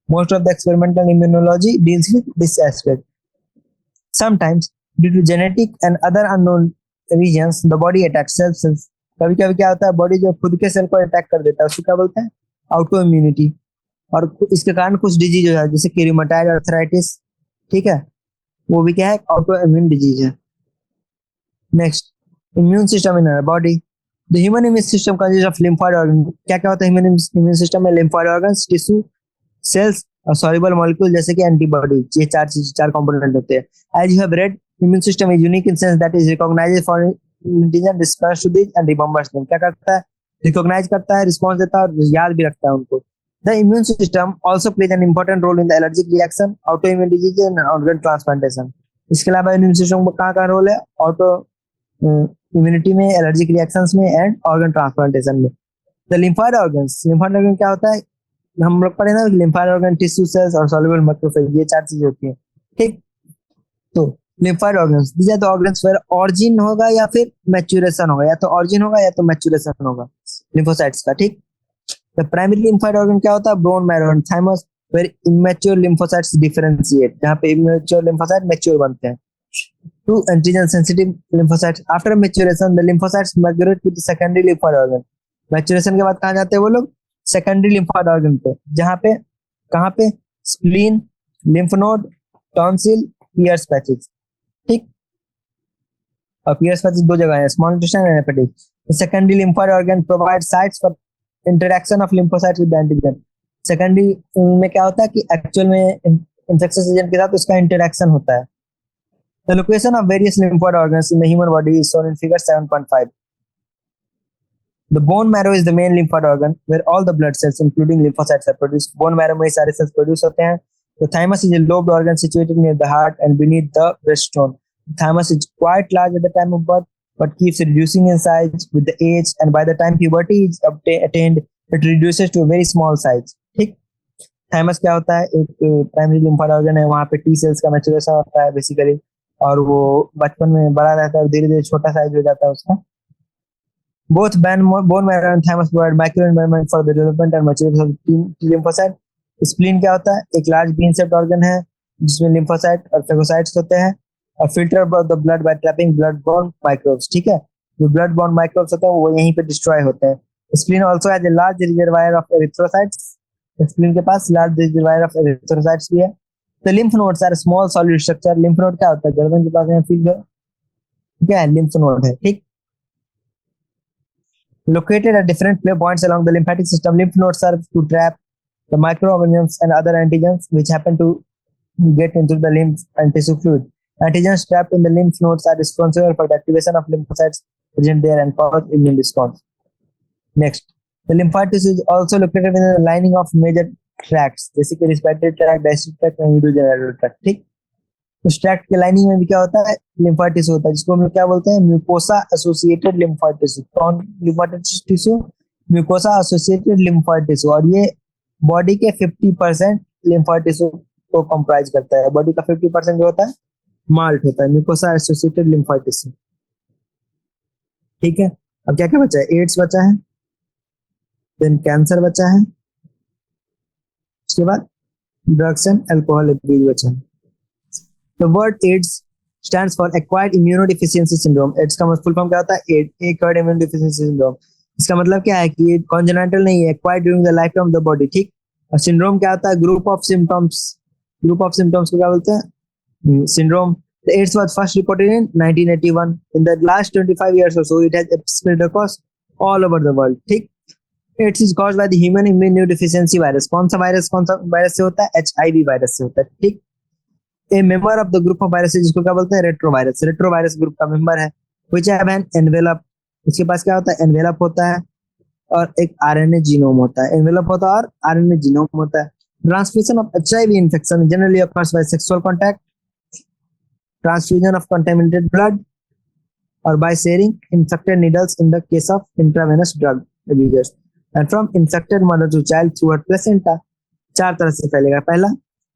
Most of the experimental immunology deals with this aspect. Sometimes, due to genetic and other unknown reasons, the body attacks cells. कभी कभी क्या होता है, body जो खुद के cell को attack कर देता है उसको क्या बोलते हैं, ऑटो इम्यूनिटी. और इसके कारण कुछ डिजीज है जैसे कि रूमेटॉइड आर्थराइटिस, ठीक है, वो भी क्या है, ऑटो इम्यून डिजीज है. Next, immune system in body. The human immune system consist of lymphoid organ. क्या क्या होता है ह्यूमन इम्यून सिस्टम में, लिम्फोइड ऑर्गन्स, टिश्यू, सेल्स और सॉल्युबल मॉलिक्यूल जैसे कि एंटीबॉडी. ये चार कंपोनेंट होते हैं. As you have read, immune system is unique in sense that is recognised for intelligent response to this and remembers them. क्या करता है, रिकॉग्नाइज करता है, रिस्पांस देता है और याद भी रखता है उनको. The immune system also plays an important role in the allergic reaction, autoimmune disease and organ transplantation. इसके अलावा इम्यून सिस्टम का कहाँ रोल है, ऑटो इम्यूनिटी में, एलर्जिक रिएक्शंस में एंड ऑर्गन ट्रांसप्लांटेशन में. The lymphoid organs. Lymphoid organ क्या होता है, हम लोग पढ़े ना, लिम्फोइड ऑर्गन, टिश्यू सेल्स और सॉल्युबल मैक्रोफेज, ये चार चीजें होती है. ठीक. तो lymphoid organs, these are the organs where origin होगा या फिर मैच्योरेशन होगा, या तो ऑरिजिन होगा या तो मैच्योरेशन होगा लिम्फोसाइट्स का. ठीक. द प्राइमरी लिम्फोइड ऑर्गन क्या होता है, bone marrow and thymus, where immature lymphocytes differentiate, जहां पे इमेच्योर लिम्फोसाइट मैच्योर बनते हैं. To antigen sensitive lymphocytes. After maturation the lymphocytes migrate to the secondary lymphoid organ. Maturation के बाद कहां जाते हैं वो लोग, सेकेंडरी लिम्फोइड ऑर्गन पे, जहां पे, कहां पे, spleen, lymph node, tonsil, Peyer's patches. ठीक. और पियर्स पैचेस दो जगह है, small intestine and hepatic. Secondary lymphoid organ provide sites for interaction of lymphocytes with antigen. Secondary में क्या होता है कि एक्चुअल में इंफेक्शियस एजेंट के साथ उसका इंटरेक्शन होता है. The location of various lymphoid organs in the human body is shown in figure 7.5. The bone marrow is the main lymphoid organ where all the blood cells including lymphocytes are produced. Bone marrow में सारे cells produce होते हैं. The thymus is a lobed organ situated near the heart and beneath the breastbone. The thymus is quite large at the time of birth but keeps reducing in size with the age, and by the time puberty is attained, it reduces to a very small size. ठीक. thymus क्या होता है, एक primary lymphoid organ है, वहां पे T cells का maturation होता है बेसिकली, और वो बचपन में बड़ा रहता है और धीरे धीरे छोटा साइज हो जाता है उसका. Both bone marrow and thymus provide microenvironment for the development and maturity of T lymphocyte. Spleen क्या होता है, एक लार्ज बीन शेप्ड ऑर्गन है जिसमें लिम्फोसाइट और फेगोसाइट्स होते हैं, और filter the blood bye trapping blood born microbes. ठीक है, जो ब्लड बॉर्न माइक्रोब्स होते हैं वो यहीं पे डिस्ट्रॉय होते हैं. Spleen also has a large reservoir of erythrocytes. Spleen के पास लार्ज रिजर्वायर ऑफ एरिथ्रोसाइट्स भी है. The lymph nodes are a small solid structure. Lymph node क्या होता है, गर्दन के पास है, फील क्या है, lymph node है. ठीक. Located at different points along the lymphatic system, lymph nodes serve to trap the microorganisms and other antigens which happen to get into the lymph and tissue fluid. Antigens trapped in the lymph nodes are responsible for the activation of lymphocytes present there and cause immune response. Next, the lymphatic tissue is also located within the lining of major tracts जैसे कि respiratory tract, digestive tract और urogenital tract. ठीक. उस tract के lining में भी क्या होता है, लिम्फोइड टिश्यू होता है जिसको हम लोग क्या बोलते हैं, म्यूकोसा एसोसिएटेड लिम्फोइड टिश्यू. कौन lymphoid tissue, mucosa associated lymphoid tissue. और ये बॉडी के 50% लिम्फोइड टिश्यू को कंप्राइज करता है. बॉडी का 50% जो होता है माल्ट होता है, म्यूकोसा एसोसिएटेड लिम्फोइड टिश्यू. ठीक है. अब क्या क्या बचा है, एड्स बचा है, देन कैंसर बचा है, उसके बाद ड्रग्स एंड अल्कोहल अब्यूज बचा है. The word AIDS stands for acquired immunodeficiency syndrome. AIDS का फुल फॉर्म क्या होता है, एक्वायर्ड इम्यूनोडेफिशिएंसी सिंड्रोम. इसका मतलब क्या है कि ये कॉन्जेनिटल नहीं है, acquired during the lifetime of the body. ठीक. और सिंड्रोम क्या होता है, group of symptoms. Group of symptoms को क्या बोलते हैं, syndrome. The AIDS was first reported in 1981. In the last 25 years or so it has spread across all over the world. ठीक. It is caused by the human immunodeficiency virus. कौन सा virus से होता है, HIV वायरस से होता है. ठीक. A member of the group of viruses जिसको क्या बोलते हैं, रेट्रोवायरस. रेट्रोवायरस ग्रुप का मेंबर है. Which have an envelope. इसके पास क्या होता है, एनवेलप होता है और एक RNA जीनोम होता है. एनवेलप होता है और RNA जीनोम होता है. Transmission of HIV infection generally occurs by sexual contact transfusion of contaminated blood, or by sharing infected needles in the case of intravenous drug abusers, and from infected mother to child through her placenta. 4 तरह से फैलेगा। पहला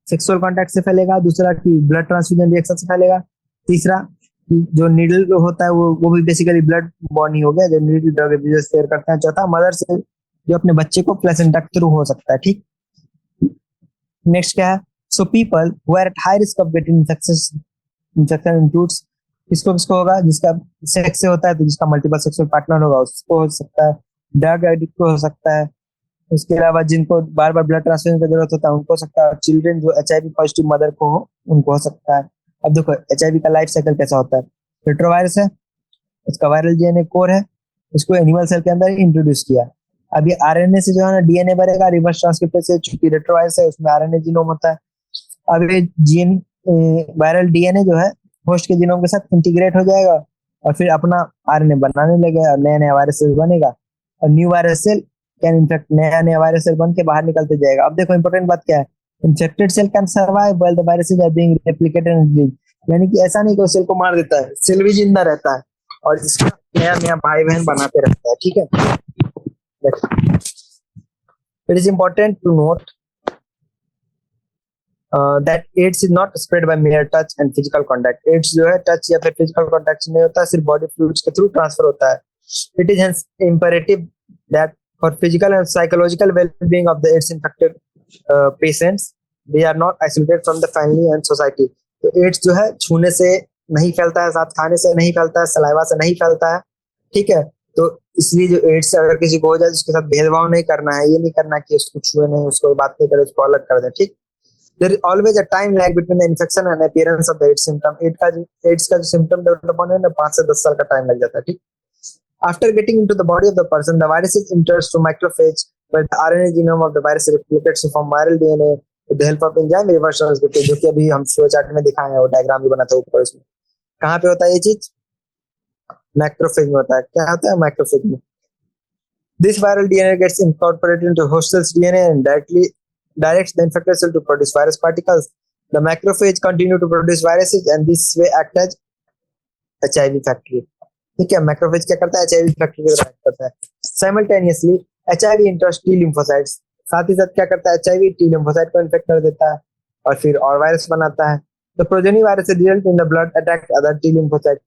sexual contact से फैलेगा, दूसरा कि blood transfusion reaction से फैलेगा, तीसरा कि जो नीडल होता है वो भी बेसिकली ब्लड बॉर्न ही हो गया, जो नीडल ड्रग एब्यूजर शेयर करते हैं, चौथा मदर से जो अपने बच्चे को प्लेसेंटा के थ्रू हो सकता है। ठीक, नेक्स्ट क्या है, so people who are at high risk of getting infection includes, किसको किसको होगा, जिसका सेक्स से होता है तो जिसका मल्टीपल सेक्सुअल पार्टनर होगा उसको हो सकता है, ड्रग एडिक्ट को हो सकता है, उसके अलावा जिनको बार बार ब्लड ट्रांसफ्यूजन की जरूरत होता है उनको हो सकता है, चिल्ड्रन जो HIV पॉजिटिव मदर को हो उनको हो सकता है। अब देखो HIV का लाइफ साइकिल कैसा होता है, रेट्रोवायरस है, उसका वायरल DNA कोर है, उसको एनिमल सेल के अंदर इंट्रोड्यूस किया। अब ये RNA से जो है ना DNA बनेगा रिवर्स ट्रांसक्रिप्शन से, चूंकि रेट्रोवायरस है उसमें RNA जीनोम होता है। अब ये जीन वायरल DNA जो है होस्ट के जीनोम के साथ इंटीग्रेट हो जाएगा और फिर अपना RNA बनाने लगेगा और नया नया वायरस सेल बनेगा, और new virus cell can infect, नया नया वायरस सेल बन के बाहर निकलते जाएगा। अब देखो इंपॉर्टेंट बात क्या है, infected cell can survive while the viruses are being replicated and delete, यानी कि ऐसा नहीं कि सेल को मार देता है, सेल भी जिंदा रहता है और इसका नया नया भाई बहन बनाते रहता है। ठीक है, it is important to note that AIDS is not spread by mere touch and physical contact. AIDS जो है टच या फिर फिजिकल कॉन्टैक्ट से नहीं होता, सिर्फ बॉडी फ्लूइड्स के थ्रू ट्रांसफर होता है। It is hence imperative that for physical and psychological well-being of the AIDS infected patients, they are not isolated from the family and society. तो AIDS जो है छूने से नहीं फैलता है, साथ खाने से नहीं फैलता है, सलाइवा से नहीं फैलता है। ठीक है, तो इसलिए जो AIDS अगर किसी को हो जाए उसके साथ भेदभाव नहीं करना है, ये नहीं करना कि उसको छुए नहीं, उसको बात नहीं करे, उसको अलग कर दे। ठीक, there is always a time lag between the infection and appearance of the AIDS symptom. AIDS का जो symptom develop होने में 5 से 10 साल का टाइम लग जाता है। ठीक, after getting into the body of the person, the virus is enters to macrophage where the RNA genome of the virus replicates to form viral DNA with the help of enzyme reverse transcriptase, जो कि अभी हम flow chart में दिखाए हैं, वो diagram भी बना था ऊपर। उसमें कहाँ पे होता है ये चीज, मैक्रोफेज में होता है। क्या होता है मैक्रोफेज में, this viral DNA gets incorporated into host cell's DNA and directs the infected cell to produce virus particles. The macrophage continue to produce viruses and this way act as HIV factory. ठीक है, macrophage क्या करता है, HIV factory की तरह act करता है। Simultaneously HIV enters T lymphocytes, साथ ही साथ क्या करता है, HIV T lymphocyte को इन्फेक्ट कर देता है और फिर और वायरस बनाता है। The progeny virus result in the blood attack other T lymphocytes.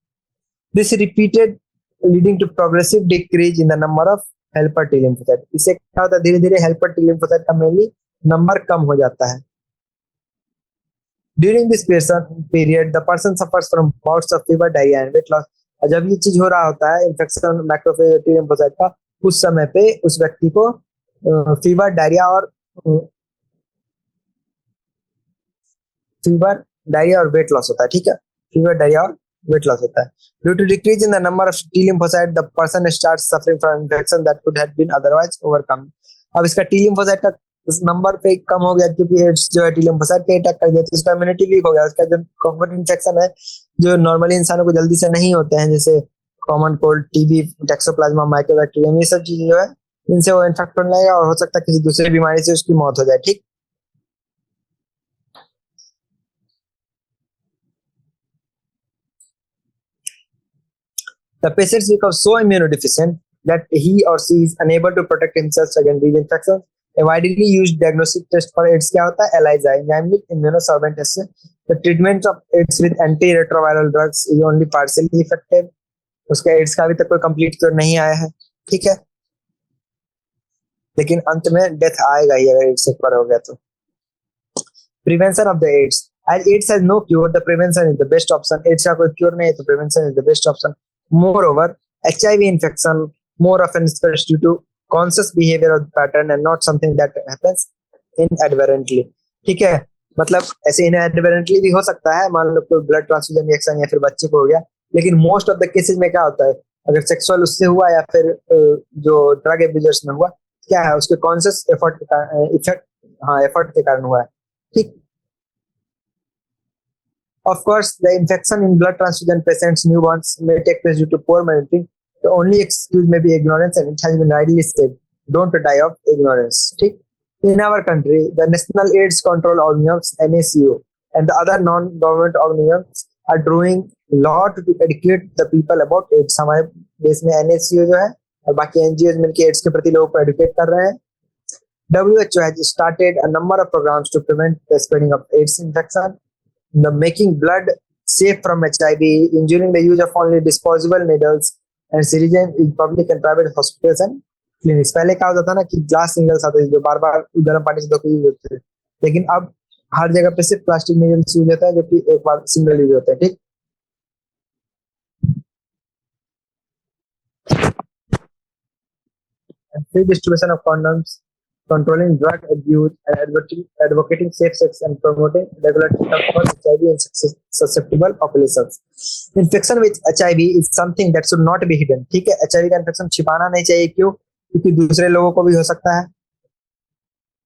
This repeated leading to progressive decrease in the number of helper T lymphocyte. इससे क्या होता है, धीरे धीरे helper T lymphocyte का मेनली नंबर कम हो जाता है। During this period, the person suffers from bouts of fever, diarrhea and weight loss. और जब ये चीज हो रहा होता है, इन्फेक्शन मैक्रोफेज टी लिम्फोसाइट का, उस समय पे उस व्यक्ति को फीवर, डायरिया और वेट लॉस होता है। ठीक है, फीवर, डायरिया और वेट लॉस होता है। Due to decrease in the number of T lymphocyte, the person starts suffering from infection that could have been otherwise overcome. अब इसका टी लिम्फोसाइट का इस नंबर पे कम हो गया क्योंकि एड्स जो है टी लिम्फोसाइट पे अटैक कर दिया, तो इसका इम्यूनिटी वीक हो गया। उसका जो कॉमन इन्फेक्शन है जो नॉर्मली इंसानों को जल्दी से नहीं होते हैं, जैसे कॉमन कोल्ड, टीबी, टैक्सोप्लाज्मा, माइकोबैक्टीरियम, ये सब चीजें जो है इनसे वो इन्फेक्ट होने लगेगा और हो सकता है किसी दूसरी बीमारी से उसकी मौत हो जाए। ठीक, the patient becomes so immunodeficient that he or she is unable to protect himself against these infections. A widely used diagnostic test for AIDS क्या होता है, ELISA, enzymatic immunosorbent test. The treatment of AIDS with antiretroviral drugs is only partially effective. उसका AIDS का अभी तक कोई complete cure नहीं आया है। ठीक है, लेकिन अंत में डेथ आएगा ही अगर AIDS एक बार हो गया तो। Prevention of the AIDS. As AIDS has no cure, the prevention is the best option. AIDS का कोई cure नहीं है तो prevention is the best option. Moreover, HIV infection more often spreads due to conscious behavior of the pattern and not something that happens inadvertently. ठीक है, मतलब ऐसे inadvertently भी हो सकता है, मान लो कोई ब्लड ट्रांसफ्यूजन रिएक्शन या फिर बच्चे को हो गया, लेकिन मोस्ट ऑफ द केसेस में क्या होता है, अगर सेक्सुअल उससे हुआ या फिर जो ड्रग एब्यूजर्स में हुआ, क्या है उसके कॉन्शियस एफर्ट के कारण हुआ है। ठीक, of course the infection in blood transfusion patients newborns may take place due to poor monitoring. The only excuse may be ignorance and it has been widely said, don't die of ignorance. ठीक, in our country the National AIDS Control Organism NACO and the other non-government organisms are doing lot to educate the people about AIDS. हमारे देश में NACO जो है और बाकी NGOs मिलकर AIDS के प्रति लोगों को educate कर रहे हैं. WHO has started a number of programs to prevent the spreading of AIDS infection, the making blood safe from HIV, ensuring the use of only disposable needles and syringes in public and private hospitals and clinics. पहले क्या होता था ना कि glass needles आते थे जो बार बार गर्म पानी से धो के यूज होते थे, लेकिन अब हर जगह पे सिर्फ प्लास्टिक निडल्स यूज होता है जो कि एक बार सिंगल यूज होता है. ठीक, and free distribution of condoms, controlling drug abuse, and advocating safe sex and promoting regular checkup for HIV and susceptible populations. Infection with HIV is something that should not be hidden. ठीक है, HIV का infection छिपाना नहीं चाहिए. क्यों? क्योंकि दूसरे लोगों को भी हो सकता है.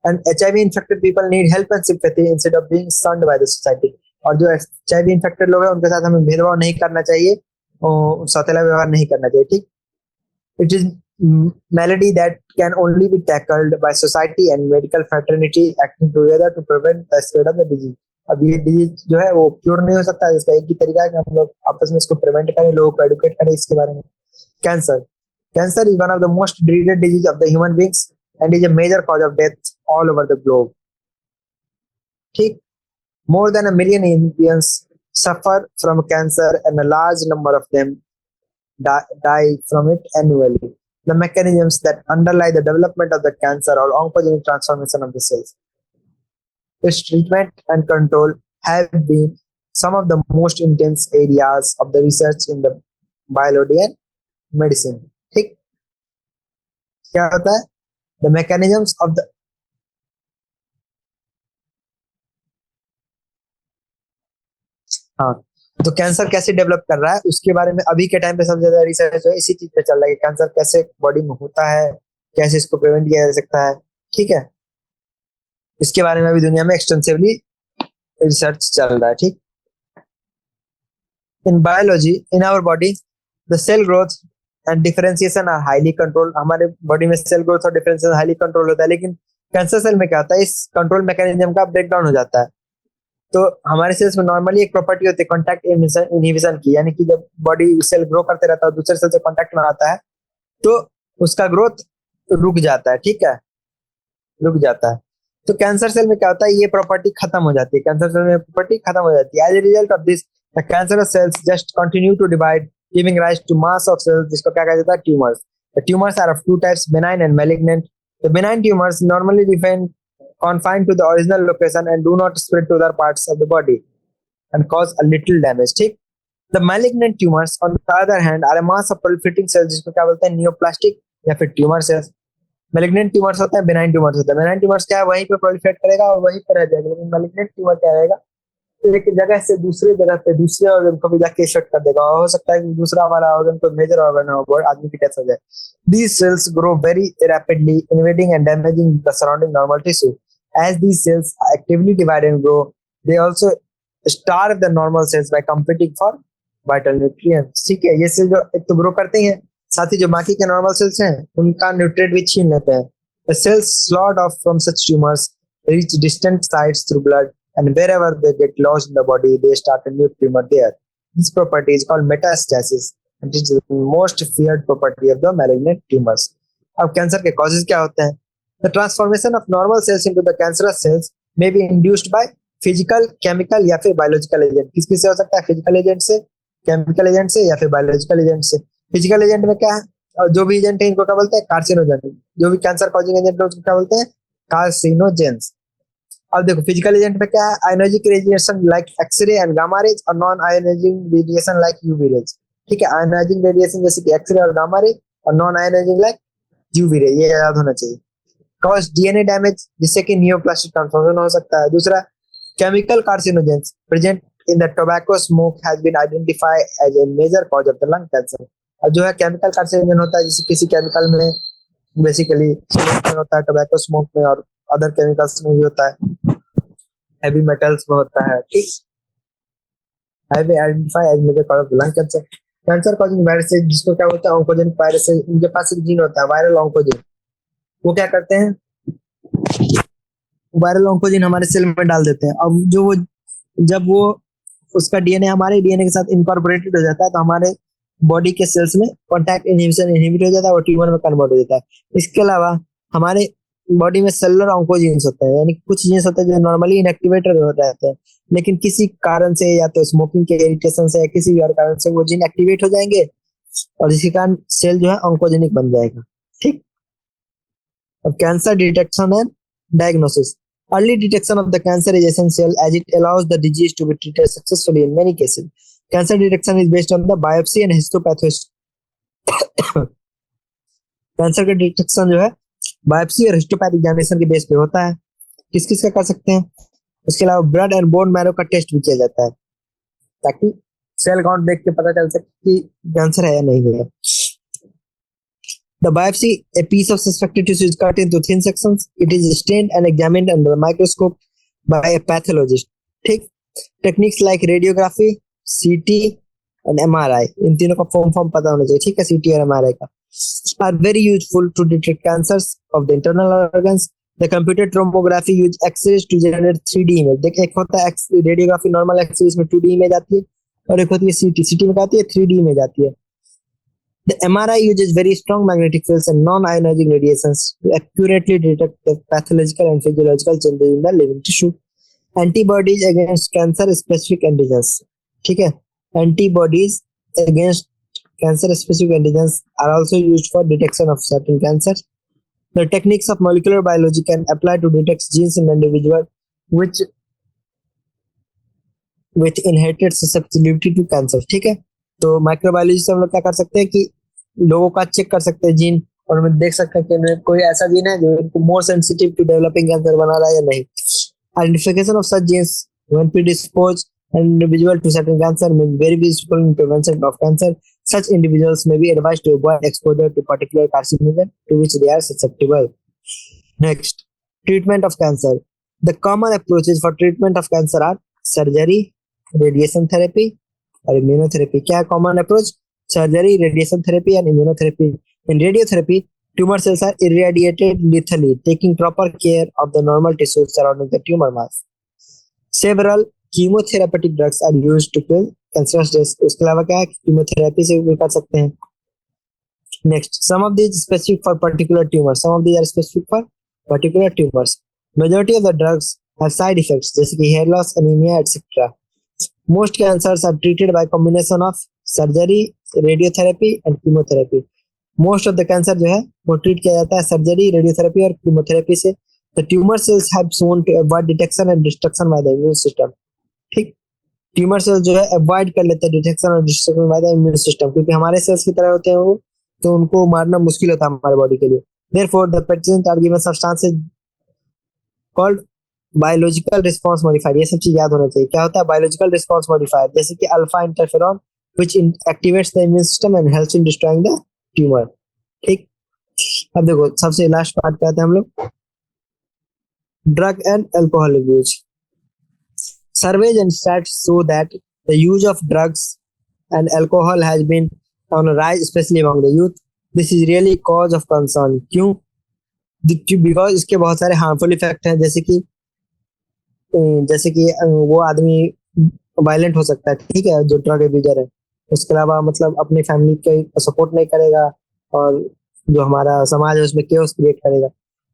And HIV infected people need help and sympathy instead of being shunned by the society. और जो HIV infected लोग हैं उनके साथ हमें भेदभाव नहीं करना चाहिए और सौतेला व्यवहार नहीं करना चाहिए. ठीक, it is malady that can only be tackled by society and medical fraternity acting together to prevent the spread of the disease. अब ये डिजीज जो है वो क्योर नहीं हो सकता. इसका एक ही तरीका है कि हम लोग आपस में इसको प्रिवेंट करें, लोगों को एडुकेट करें इसके बारे में. Cancer. Cancer is one of the most dreaded disease of the human beings and is a major cause of death all over the globe. ठीक, more than 1 million Indians suffer from cancer and a large number of them die from it annually. The mechanisms that underlie the development of the cancer or oncogenic transformation of the cells, its treatment and control have been some of the most intense areas of the research in the biology and medicine. ठीक, क्या होता है? The mechanisms of the हाँ, तो cancer कैसे develop कर रहा है उसके बारे में अभी के टाइम पे सबसे ज्यादा रिसर्च है इसी चीज पे चल रहा है कि कैंसर कैसे बॉडी में होता है, कैसे इसको प्रिवेंट किया जा सकता है. ठीक है, इसके बारे में अभी दुनिया में एक्सटेंसिवली रिसर्च चल रहा है. ठीक, in biology in our body the cell growth and differentiation are highly control. हमारे बॉडी में सेल ग्रोथ और डिफरेंशिएशन हाईली कंट्रोल होता है, लेकिन कैंसर सेल में क्या होता है, इस कंट्रोल मैकेनिज्म का ब्रेकडाउन हो जाता है. तो हमारे सेल्स में नॉर्मली एक प्रॉपर्टी होती है कांटेक्ट इनहिबिशन की, यानी कि जब बॉडी सेल ग्रो करते रहता है दूसरे सेल से कांटेक्ट में आता है तो उसका ग्रोथ रुक जाता है. ठीक है, रुक जाता है. तो कैंसर सेल में क्या होता है, ये प्रॉपर्टी खत्म हो जाती है. कैंसर सेल में प्रॉपर्टी खत्म हो जाती है. As a result of this the cancerous cells just continue to divide giving rise to mass of cells, जिसको क्या कहा जाता है, tumours. The tumours are of two types, benign and malignant. The benign tumours normally define confined to the original location and do not spread to other parts of the body and cause a little damage. ठीक, the malignant tumors on the other hand are a mass of proliferating cells जिसको क्या बोलते हैं, neoplastic या फिर tumour cells. malignant tumors होता है, benign tumors होता है. benign tumors क्या है, वहीं पे proliferate करेगा और वहीं पे रह जाएगा, लेकिन malignant tumor क्या रहेगा, एक जगह से दूसरे जगह पे दूसरे ऑर्गन को भी जाके इफेक्ट कर देगा. हो सकता है कि दूसरा वाला ऑर्गन को मेजर ऑर्गन हो, आदमी की डेथ हो जाए. These cells grow very rapidly, invading and damaging the surrounding normal tissue. As these cells actively divide and grow, they also starve the normal cells by competing for vital nutrients. ठीक है, ये cell जो एक तो grow करते हैं, साथ ही जो बाकी के नॉर्मल सेल्स हैं उनका न्यूट्रिएंट भी छीन लेते हैं. The cells slowed off from such tumors reach distant sites through blood, and wherever they get lost in the body, they start a new tumor there. This property is called metastasis, and it is the most feared property of the malignant tumors. अब cancer के causes क्या होते हैं? The transformation of normal cells into the cancerous cells may be induced by physical, chemical या फिर biological agent. किस किस से हो सकता है? Physical agent से, chemical agent से या फिर biological agent से. Physical agent में क्या है, और जो भी एजेंट है इनको क्या बोलते हैं, कार्सिनोजेन. जो भी कैंसर कॉजिंग एजेंट है उसको क्या बोलते हैं, कार्सिनोजेंस. अब देखो फिजिकल एजेंट में क्या है, ionizing radiation like x-ray and gamma rays और non ionizing radiation like UV rays. ठीक है, आयोनाइजिंग रेडिएशन जैसे कि एक्सरे और गामा रे, और non ionizing like UV ray, ये याद होना चाहिए. कॉज डीएनए डैमेज जिससे कि नियोप्लास्टिक ट्रांसफॉर्मेशन हो सकता है. दूसरा, chemical carcinogens present in the tobacco smoke has been identified as a major cause of the lung cancer. अब जो है केमिकल कार्सिनोजन होता है, जैसे किसी केमिकल में बेसिकली होता है, टोबैको स्मोक में और अदर केमिकल्स में भी होता है, हेवी मेटल्स में होता है. ठीक, have been identified as major cause of the lung cancer. Cancer causing viruses जिसको क्या बोलते हैं, ऑन्कोजेनिक वायरसेस. इनके पास एक जीन होता है वायरल ऑन्कोजीन. वो क्या करते हैं, वायरल ऑन्कोजीन हमारे सेल में डाल देते हैं. अब जो वो जब वो उसका डीएनए हमारे डीएनए के साथ इनकॉर्पोरेटेड हो जाता है, तो हमारे बॉडी के सेल्स में कॉन्टैक्ट इनहिबिशन इनहिबिट हो जाता है और ट्यूमर में कन्वर्ट हो जाता है। इसके अलावा हमारे बॉडी में सेलुलर ऑन्कोजीन्स होते हैं, यानी कुछ जीन्स होते हैं जो नॉर्मली इनएक्टिवेटेड रहते हैं, लेकिन किसी कारण से या तो स्मोकिंग के इरिटेशन से या किसी भी और कारण से वो जीन एक्टिवेट हो जाएंगे और इसी कारण सेल जो है ऑन्कोजेनिक बन जाएगा। ठीक। अब cancer detection and diagnosis. Early detection of the cancer is essential as it allows the disease to be treated successfully in many cases. Cancer detection is based on the biopsy and histopathology. Cancer का detection जो है biopsy और हिस्टोपैथिक examination के base पे होता है। किस किस का कर सकते हैं? उसके अलावा ब्लड एंड बोन मैरो का टेस्ट भी किया जाता है ताकि सेल काउंट देख के पता चल सके कि कैंसर है या नहीं है। The biopsy, a piece of suspected tissue, is cut into thin sections. It is stained and examined under the microscope by a pathologist. ठीक। टेक्निक्स लाइक रेडियोग्राफी, सीटी एंड एमआरआई, इन तीनों का फॉर्म पता होना चाहिए। ठीक है, सीटी और एमआरआई का are very useful to detect cancers of the internal organs. The computed tomography use X-rays to generate 3D image. देख, एक होता है रेडियोग्राफी नॉर्मल एक्स-रेज में 2D इमेज आती है और एक होती है सीटी में आती है 3D इमेज आती है। The MRI uses very strong magnetic fields and non-ionizing radiations to accurately detect the pathological and physiological changes in the living tissue. Antibodies against cancer specific antigens. ठीक है, antibodies against cancer specific antigens are also used for detection of certain cancers. The techniques of molecular biology can apply to detect genes in individual which with inherited susceptibility to cancer. ठीक है, तो microbiology से हम लोग क्या कर सकते हैं कि लोगों का चेक कर सकते हैं जीन और हम देख सकते हैं कि उनमें कोई ऐसा जीन है जो इनको more sensitive to developing cancer बना रहा है या नहीं। Identification of such genes when predisposed an individual to certain cancer may be very useful in prevention of cancer. Such individuals may be advised to avoid exposure to particular carcinogen to which they are susceptible. Next, treatment of cancer. The common approaches for treatment of cancer are surgery, radiation therapy, और immunotherapy. क्या है common approach? Surgery, radiation therapy, and immunotherapy. In radiotherapy, tumor cells are irradiated lethally, taking proper care of the normal tissues surrounding the tumor mass. Several chemotherapeutic drugs are used to kill cancerous cells. उसके अलावा क्या है, chemotherapy से भी कर सकते हैं। Next, some of these specific for particular tumors. Some of these are specific for particular tumors. Majority of the drugs have side effects, जैसे कि hair loss, anemia, etc. Most cancers are treated by combination of surgery, radiotherapy and chemotherapy. Most of the cancer जो है वो treat किया जाता है surgery, radiotherapy और chemotherapy से। The tumor cells have shown to avoid detection and destruction by the immune system. ठीक, tumour cells जो है अवॉइड कर लेते हैं डिटेक्शन और destruction by the immune system, क्योंकि हमारे सेल्स की तरह होते हैं वो, तो उनको मारना मुश्किल होता है हमारे बॉडी के लिए। Therefore the patient are given substances called biological response modifier. ये सब चीज याद होना चाहिए। क्या होता है बायोलॉजिकल रिस्पांस मॉडिफायर? जैसे कि alpha interferon which activates the immune system and helps in destroying the tumour. ठीक, अब देखो सबसे लास्ट पार्ट पे आते हैं हम लोग, drug and alcohol use. Surveys and stats show that the use of drugs and alcohol has been on a rise, especially among the youth. This is really cause of concern. क्यों? Because इसके बहुत सारे harmful effect हैं, जैसे कि वो आदमी violent हो सकता है, ठीक है, जो ड्रग एब्यूजर है। उसके अलावा मतलब अपनी फैमिली का सपोर्ट नहीं करेगा और जो हमारा समाज है उसमें chaos क्रिएट करेगा।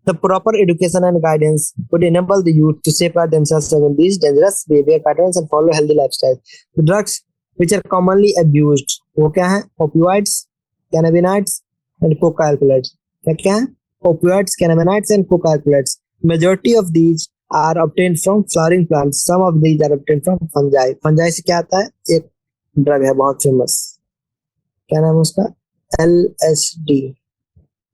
The proper education and guidance would enable the youth to safeguard themselves against these dangerous behavior patterns and follow healthy lifestyle. The drugs which are commonly abused, वो क्या है? Opioids, cannabinoids and coca-alkaloids. क्या है? Opioids, cannabinoids and coca-alkaloids. Majority of these are obtained from flowering plants. Some of these are obtained from fungi. Fungi से क्या आता है? एक ड्रग है बहुत फेमस, क्या नाम है उसका? LSD,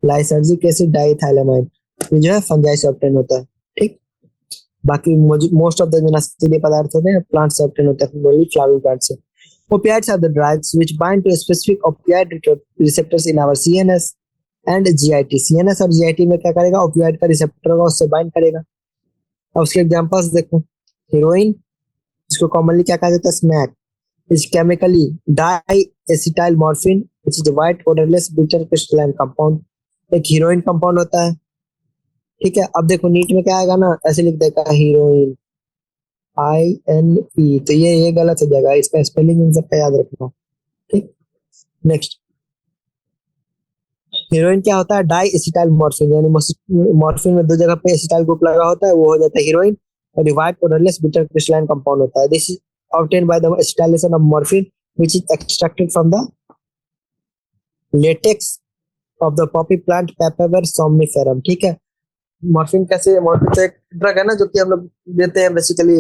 lysergic acid diethylamide. ये जो है फंजाई से ऑब्टेन होता है। ठीक, बाकी मोस्ट ऑफ द जो नशीले पदार्थ होते हैं प्लांट से ऑब्टेन होता है, ओनली फ्लावरिंग प्लांट से। Opioids are the drugs which bind to specific opioid receptors in our CNS and GIT. CNS और जीआईटी में क्या करेगा? ओपियाइड का रिसेप्टर होगा, उससे बाइंड करेगा। अब उसके एग्जांपल्स देखो, हीरोइन, इसको कॉमनली क्या कहा जाता है? Smack, is chemically डाइएसिटाइल morphine which is a white odourless bitter crystalline compound. एक हीरोइन कंपाउंड होता है, ठीक है। अब देखो नीट में क्या आएगा ना, ऐसे लिख देगा हीरोइन, INE, तो ये गलत हो जाएगा, इसका स्पेलिंग इन सबका याद रखना। ठीक, नेक्स्ट, हीरोइन क्या होता है? डाई एसिटाइल मॉर्फिन, यानी मॉर्फिन में 2 जगह पे एसिटाइल ग्रुप लगा होता है, वो हो जाता है हीरोइन। और white colourless bitter crystalline compound होता है। This is obtain by the acetylation of morphine which is extracted from the latex of the poppy plant papaver somniferum. ठीक है, मॉर्फिन कैसे, मॉर्फिन तो एक ड्रग है ना जो कि हम लोग देते हैं basically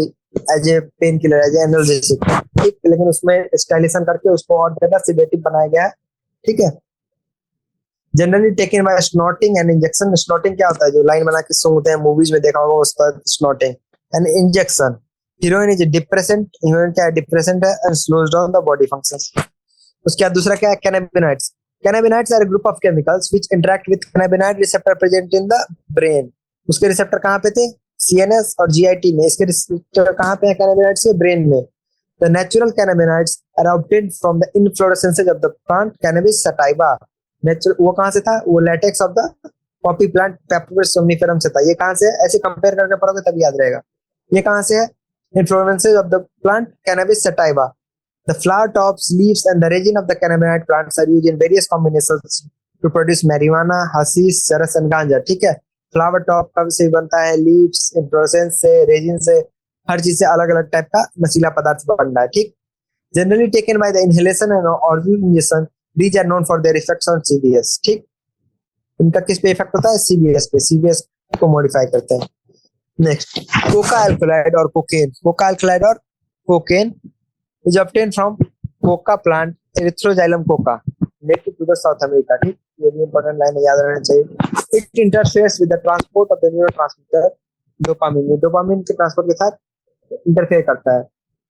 as a painkiller, as an analgesic. ठीक, लेकिन उसमें स्टाइलेशन करके उसको और ज्यादा सिडेटिव बनाया गया है। ठीक है, generally taken bye snorting and injection. Snorting क्या होता है? जो लाइन बना के सूंघते हैं, मूवीज में देखा होगा उसका snorting. And injection, heroine is depressant, heroine क्या है? डिप्रेसेंट है and slows down the body functions. उसके बाद दूसरा क्या है? Cannabinoids. Cannabinoids are a group of chemicals which interact with cannabinoid receptor present in the brain. उसके रिसेप्टर कहाँ पे थे? CNS और GIT में। इसके रिसेप्टर कहाँ पे है cannabinoids के? ब्रेन में। The natural cannabinoids are obtained from the inflorescences of the plant Cannabis sativa. Natural वो कहाँ से था? वो latex of the poppy plant Papaver somniferum से था। ये कहाँ से है? ऐसे कंपेयर करके पढ़ोगे तब याद रहेगा। ये कहाँ से है? Inflorescences of the plant Cannabis sativa. The flower tops, leaves, and the resin of the cannabinoid plants are used in various combinations to produce marijuana, hashish, चरस and ganja. ठीक है, फ्लावर टॉप कब से बनता है? लीव्स, इन्फ्लोरेसेंस से, resin से, हर चीज से अलग अलग टाइप का नशीला पदार्थ बन रहा है। ठीक, generally taken by the inhalation and oral injection, these are known for their effects on CBS। ठीक, इनका किस पे इफेक्ट होता है? CBS पे। CBS को मॉडिफाई करते हैं। नेक्स्ट, कोका एल्कलाइड और कोकेन। कोका एल्कलाइड और cocaine is obtained from coca plant Erythroxylum coca native to the South America. ठीक, ये भी इंपॉर्टेंट लाइन याद रखना चाहिए। It interferes with the transport of the neurotransmitter dopamine। Dopamine के ट्रांसपोर्ट के साथ इंटरफेयर करता है।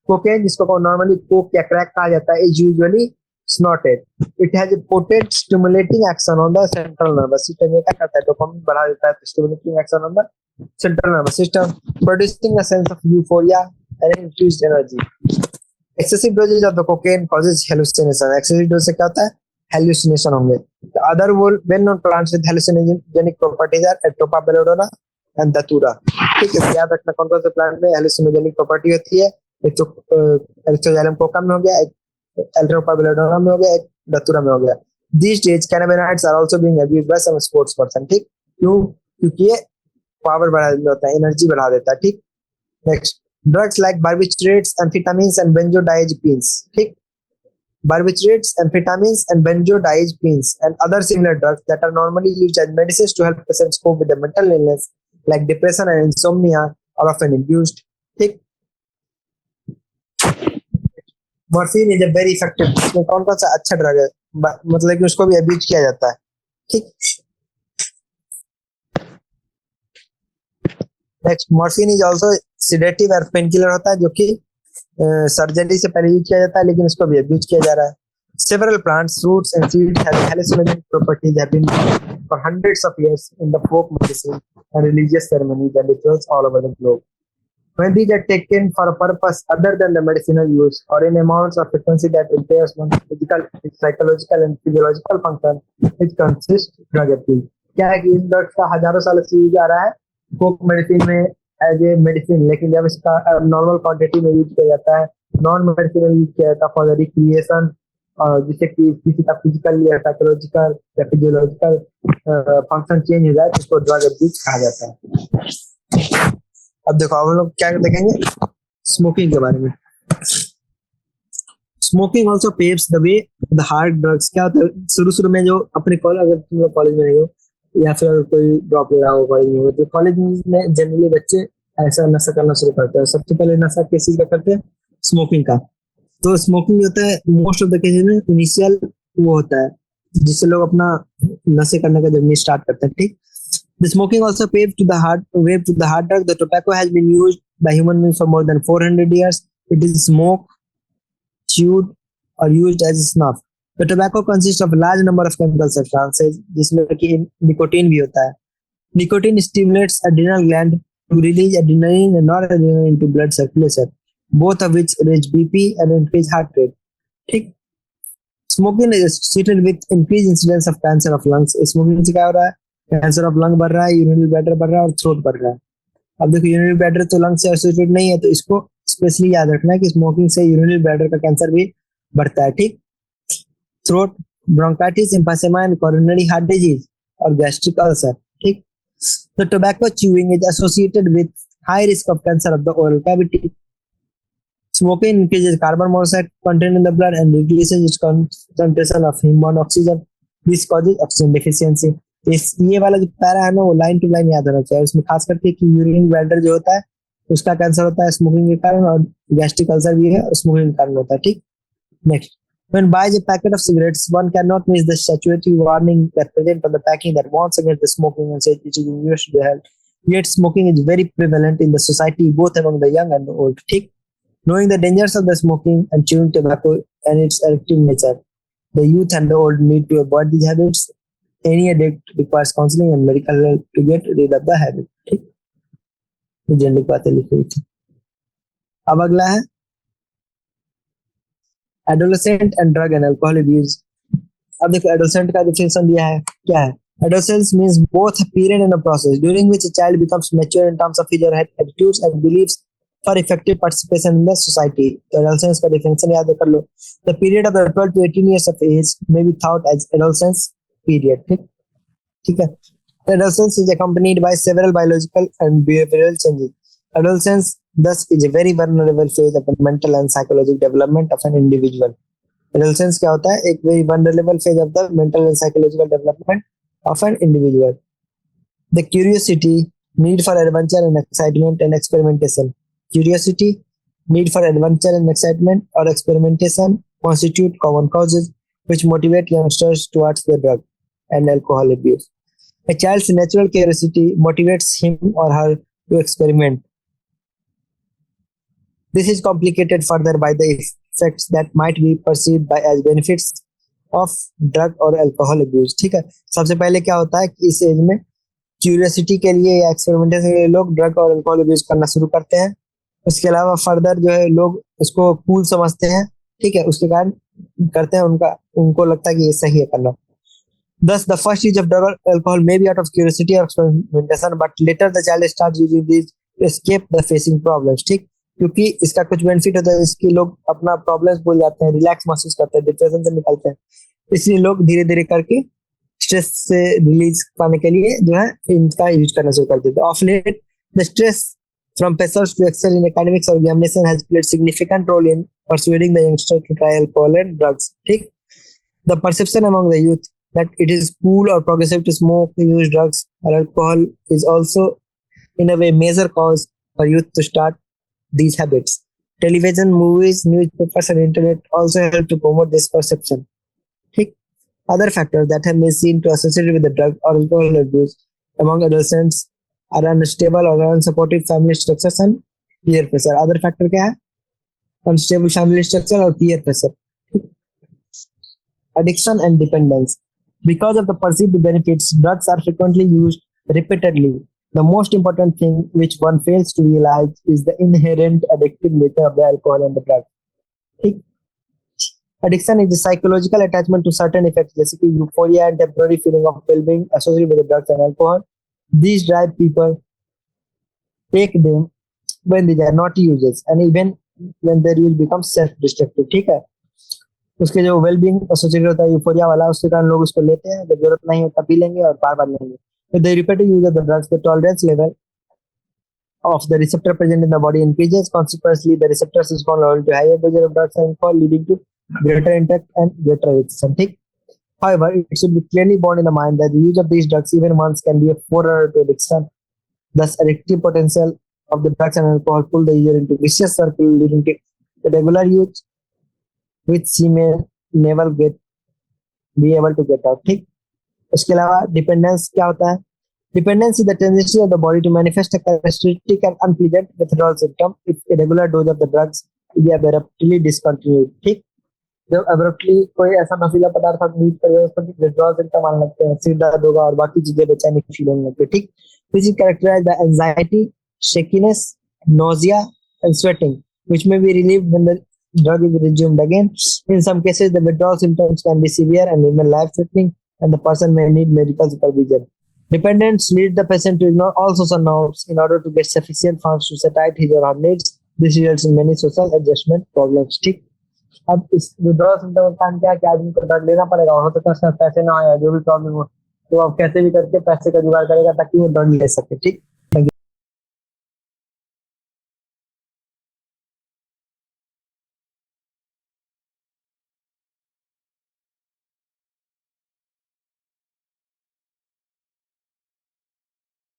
कोकेन, जिसको नॉर्मली कोक या क्रैक कहा जाता है, is usually snorted. It has a potent stimulating action on the central nervous system। ये क्या करता है? डोपामिन बढ़ा देता है, stimulating action on the central nervous system, producing a sense of euphoria and increased energy. Excessive dosage of the cocaine causes hallucination। Excessive dose से क्या होता है? Hallucination होंगे। The other well-known plants with hallucinogenic properties are Atropa belladonna and Datura। ठीक है, याद रखना कौन कौन से प्लांट में hallucinogenic property होती है। एक तो Erythroxylum coca में हो गया, एक Atropa belladonna में हो गया, एक Datura में हो गया। These days cannabinoids are also being abused by some sports person। ठीक, क्यों? क्योंकि ये पावर बढ़ा देता है, एनर्जी बढ़ा देता है। ठीक, next, drugs like barbiturates, amphetamines and benzodiazepines। ठीक, barbiturates, amphetamines and benzodiazepines and other similar drugs that are normally used as medicines to help patients cope with a mental illness like depression and insomnia are often abused। ठीक, morphine is a very effective. इसमें कौन कौन सा अच्छा drug है? मतलब कि उसको भी अब्यूज किया जाता है। ठीक, next, morphine is also sedative और पेन किलर होता है, जो कि सर्जरी से पहले यूज किया जाता है, लेकिन इसको भी अब्यूज किया जा रहा है। Several plants, fruits and seeds have hallucinogenic properties have been used for hundreds of years in the folk medicine and religious ceremonies and rituals all over the globe. When these are taken for a purpose other than the medicinal use or in amounts or frequency that impairs one's physical, psychological and physiological function, it consists drug abuse। क्या है कि इस drugs का हजारों सालों से use आ रहा है folk medicine में एज ए मेडिसिन, लेकिन जब इसका नॉर्मल क्वांटिटी में यूज किया जाता है, नॉन मेडिसिनल यूज किया जाता है फॉर द रिक्रिएशन, जिससे कि किसी का फिजिकल या साइकोलॉजिकल या फिजियोलॉजिकल फंक्शन चेंज हो जाए, इसको ड्रग अब्यूज कहा जाता है। अब देखो हम लोग क्या देखेंगे स्मोकिंग के बारे में। Smoking also paves the way the hard drugs. क्या होता है? शुरू शुरू में जो अपने कॉलेज, अगर तुम लोग कॉलेज में नहीं हो या फिर कोई ड्रॉप ले रहा हो कॉलेज में, तो कॉलेज में जनरली बच्चे ऐसा नशा करना शुरू करते हैं। सबसे पहले नशा किस चीज का करते हैं? स्मोकिंग का। तो स्मोकिंग होता है मोस्ट ऑफ द केसेस में इनिशियल वो होता है जिससे लोग अपना नशे करने का जर्नी स्टार्ट करते हैं। ठीक, the smoking also paved to the hard drug. The tobacco has been used by human beings for more than 400 years। It is smoke, chewed or used as snuff। The tobacco consists of a large number of chemical substances, जिसमें कि nicotine भी होता है। Nicotine stimulates adrenal gland to release adrenaline and noradrenaline into blood circulation, both of which raise BP and increase heart rate। ठीक, smoking is associated with increased incidence of cancer of lungs। Smoking से क्या हो रहा है? Cancer of lung बढ़ रहा है, urinary bladder बढ़ रहा है और थ्रोट बढ़ रहा है। अब देखो यूरिनरी ब्लैडर तो लंग से एसोसिएटेड नहीं है, तो इसको स्पेशली याद रखना है कि स्मोकिंग से यूरिनरी ब्लैडर का कैंसर भी बढ़ता है, ठीक। Throat bronchitis, emphysema and coronary heart disease और गैस्ट्रिक अल्सर, ठीक। तो tobacco chewing is associated with high risk of cancer of the oral cavity. Smoking increases carbon monoxide content in the blood and reduces its concentration of heme oxygen. This causes oxygen deficiency. इस ये वाला जो para है ना वो line to line याद होना चाहिए. उसमें खास करके कि यूरिन ब्लैडर जो होता है उसका कैंसर होता है स्मोकिंग के कारण, और गैस्ट्रिक अल्सर भी है स्मोकिंग के कारण होता है, ठीक. Next, when buys a packet of cigarettes, one cannot miss the statutory warning that present on the packing that warns against the smoking and says it is injurious to the health. Yet smoking is very prevalent in the society, both among the young and the old, ठीक. Knowing the dangers of the smoking and chewing tobacco and its addictive nature, the youth and the old need to avoid these habits. Any addict requires counseling and medical help to get rid of the habit. ठीक, ये general बातें लिखी हुई थी. अब अगला है adolescent and drug and alcohol abuse. अब देखो एडोलेसेंट का डिफिनेशन दिया है, क्या है? Adolescence means both a period and a process during which a child becomes mature in terms of his or her attitudes and beliefs for effective participation in the society. तो adolescence का definition याद कर लो. The period of the 12 to 18 years of age may be thought as adolescence period. ठीक है. Adolescence is accompanied by several biological and behavioral changes. Adolescence thus is a very vulnerable phase of the mental and psychological development of an individual. Adolescence क्या होता है? एक very vulnerable phase of the mental and psychological development of an individual. The curiosity, need for adventure and excitement and experimentation. Curiosity, need for adventure and excitement or experimentation constitute common causes which motivate youngsters towards the drug and alcohol abuse. A child's natural curiosity motivates him or her to experiment. This is complicated further by the effects that might be perceived by as benefits of drug और alcohol abuse. ठीक है. सबसे पहले क्या होता है कि इस एज में क्यूरियोसिटी के लिए या एक्सपेरिमेंटेशन के लिए लोग ड्रग और अल्कोहल अब्यूज करना शुरू करते हैं. उसके अलावा फर्दर जो है लोग इसको कूल समझते हैं, ठीक है, उसके कारण करते हैं, उनको लगता है कि ये सही है करना. Thus, the first use of drug or alcohol may be out of curiosity or experimentation, but later the child starts using these to escape the facing problems. ठीक, क्योंकि इसका कुछ बेनिफिट होता है, इसके लोग अपना प्रॉब्लम्स भूल जाते हैं, रिलैक्स महसूस करते हैं, डिप्रेशन से निकलते हैं. इसलिए लोग धीरे धीरे करके स्ट्रेस से रिलीज पाने के लिए जो है इनका यूज करना शुरू कर देते हैं. Of late the stress from pressures to excel in academics और examination has played significant role in persuading the youngster to try alcohol and drugs. ठीक, the perception among the youth that it is cool or progressive to smoke, use drugs or alcohol is also in a way major cause for youth to start these habits. Television, movies, newspapers and internet also help to promote this perception. ठीक, other factors that have been seen to associate with the drug or alcohol abuse among adolescents are unstable or unsupportive family structures and peer pressure. Other factor क्या है? Unstable family structure or peer pressure. Addiction and dependence. Because of the perceived benefits, drugs are frequently used repeatedly. The most important thing which one fails to realize is the inherent addictive nature of the alcohol and the drug. Addiction is a psychological attachment to certain effects, जैसे कि euphoria and temporary feeling of well-being associated with the drugs and alcohol. These drive people take them when they are not used, and even when their use becomes self-destructive. ठीक है. उसके जो wellbeing associated होता है euphoria वाला, उसके कारण लोग उसको लेते हैं, जब जरूरत नहीं होता पी लेंगे और बार बार लेंगे. With the repeated use of the drugs, the tolerance level of the receptor present in the body increases. Consequently, the receptors respond only to higher doses of drugs and alcohol, leading to greater intake and greater addiction. ठीक. However, it should be clearly borne in the mind that the use of these drugs even once can be a forerunner to addiction. Thus, addictive potential of the drugs and alcohol pull the user into vicious circle, leading to regular use, which he may never be able to get out. ठीक. उसके अलावा dependence क्या होता है? Dependence is the tendency of the body to manifest a characteristic and unpleasant withdrawal symptom if a regular dose of the drugs is abruptly discontinued. ठीक. जब abruptly कोई ऐसा नशीला पदार्थ आप यूज करें उसको withdrawal symptom आने लगते हैं, सिर दर्द होगा और बाकी चीजें बेचैनी फील होने लगती है. ठीक. This is characterized by anxiety, shakiness, nausea, and sweating, which may be relieved when the drug is resumed again. In some cases, the withdrawal symptoms can be severe and even life-threatening, and the person may need medical supervision. Dependence leads the patient to ignore all social norms in order to get sufficient funds to satisfy his or her needs this results in many social adjustment problems. ठीक, अब इस withdrawal symptom का कारण क्या है कि आदमी को ड्रग लेना पड़ेगा, और हो सकता है उसके पास पैसे ना आए, जो भी प्रॉब्लम हो तो अब कैसे भी करके पैसे का जुगाड़ करेगा ताकि वो ड्रग ले सके। ठीक,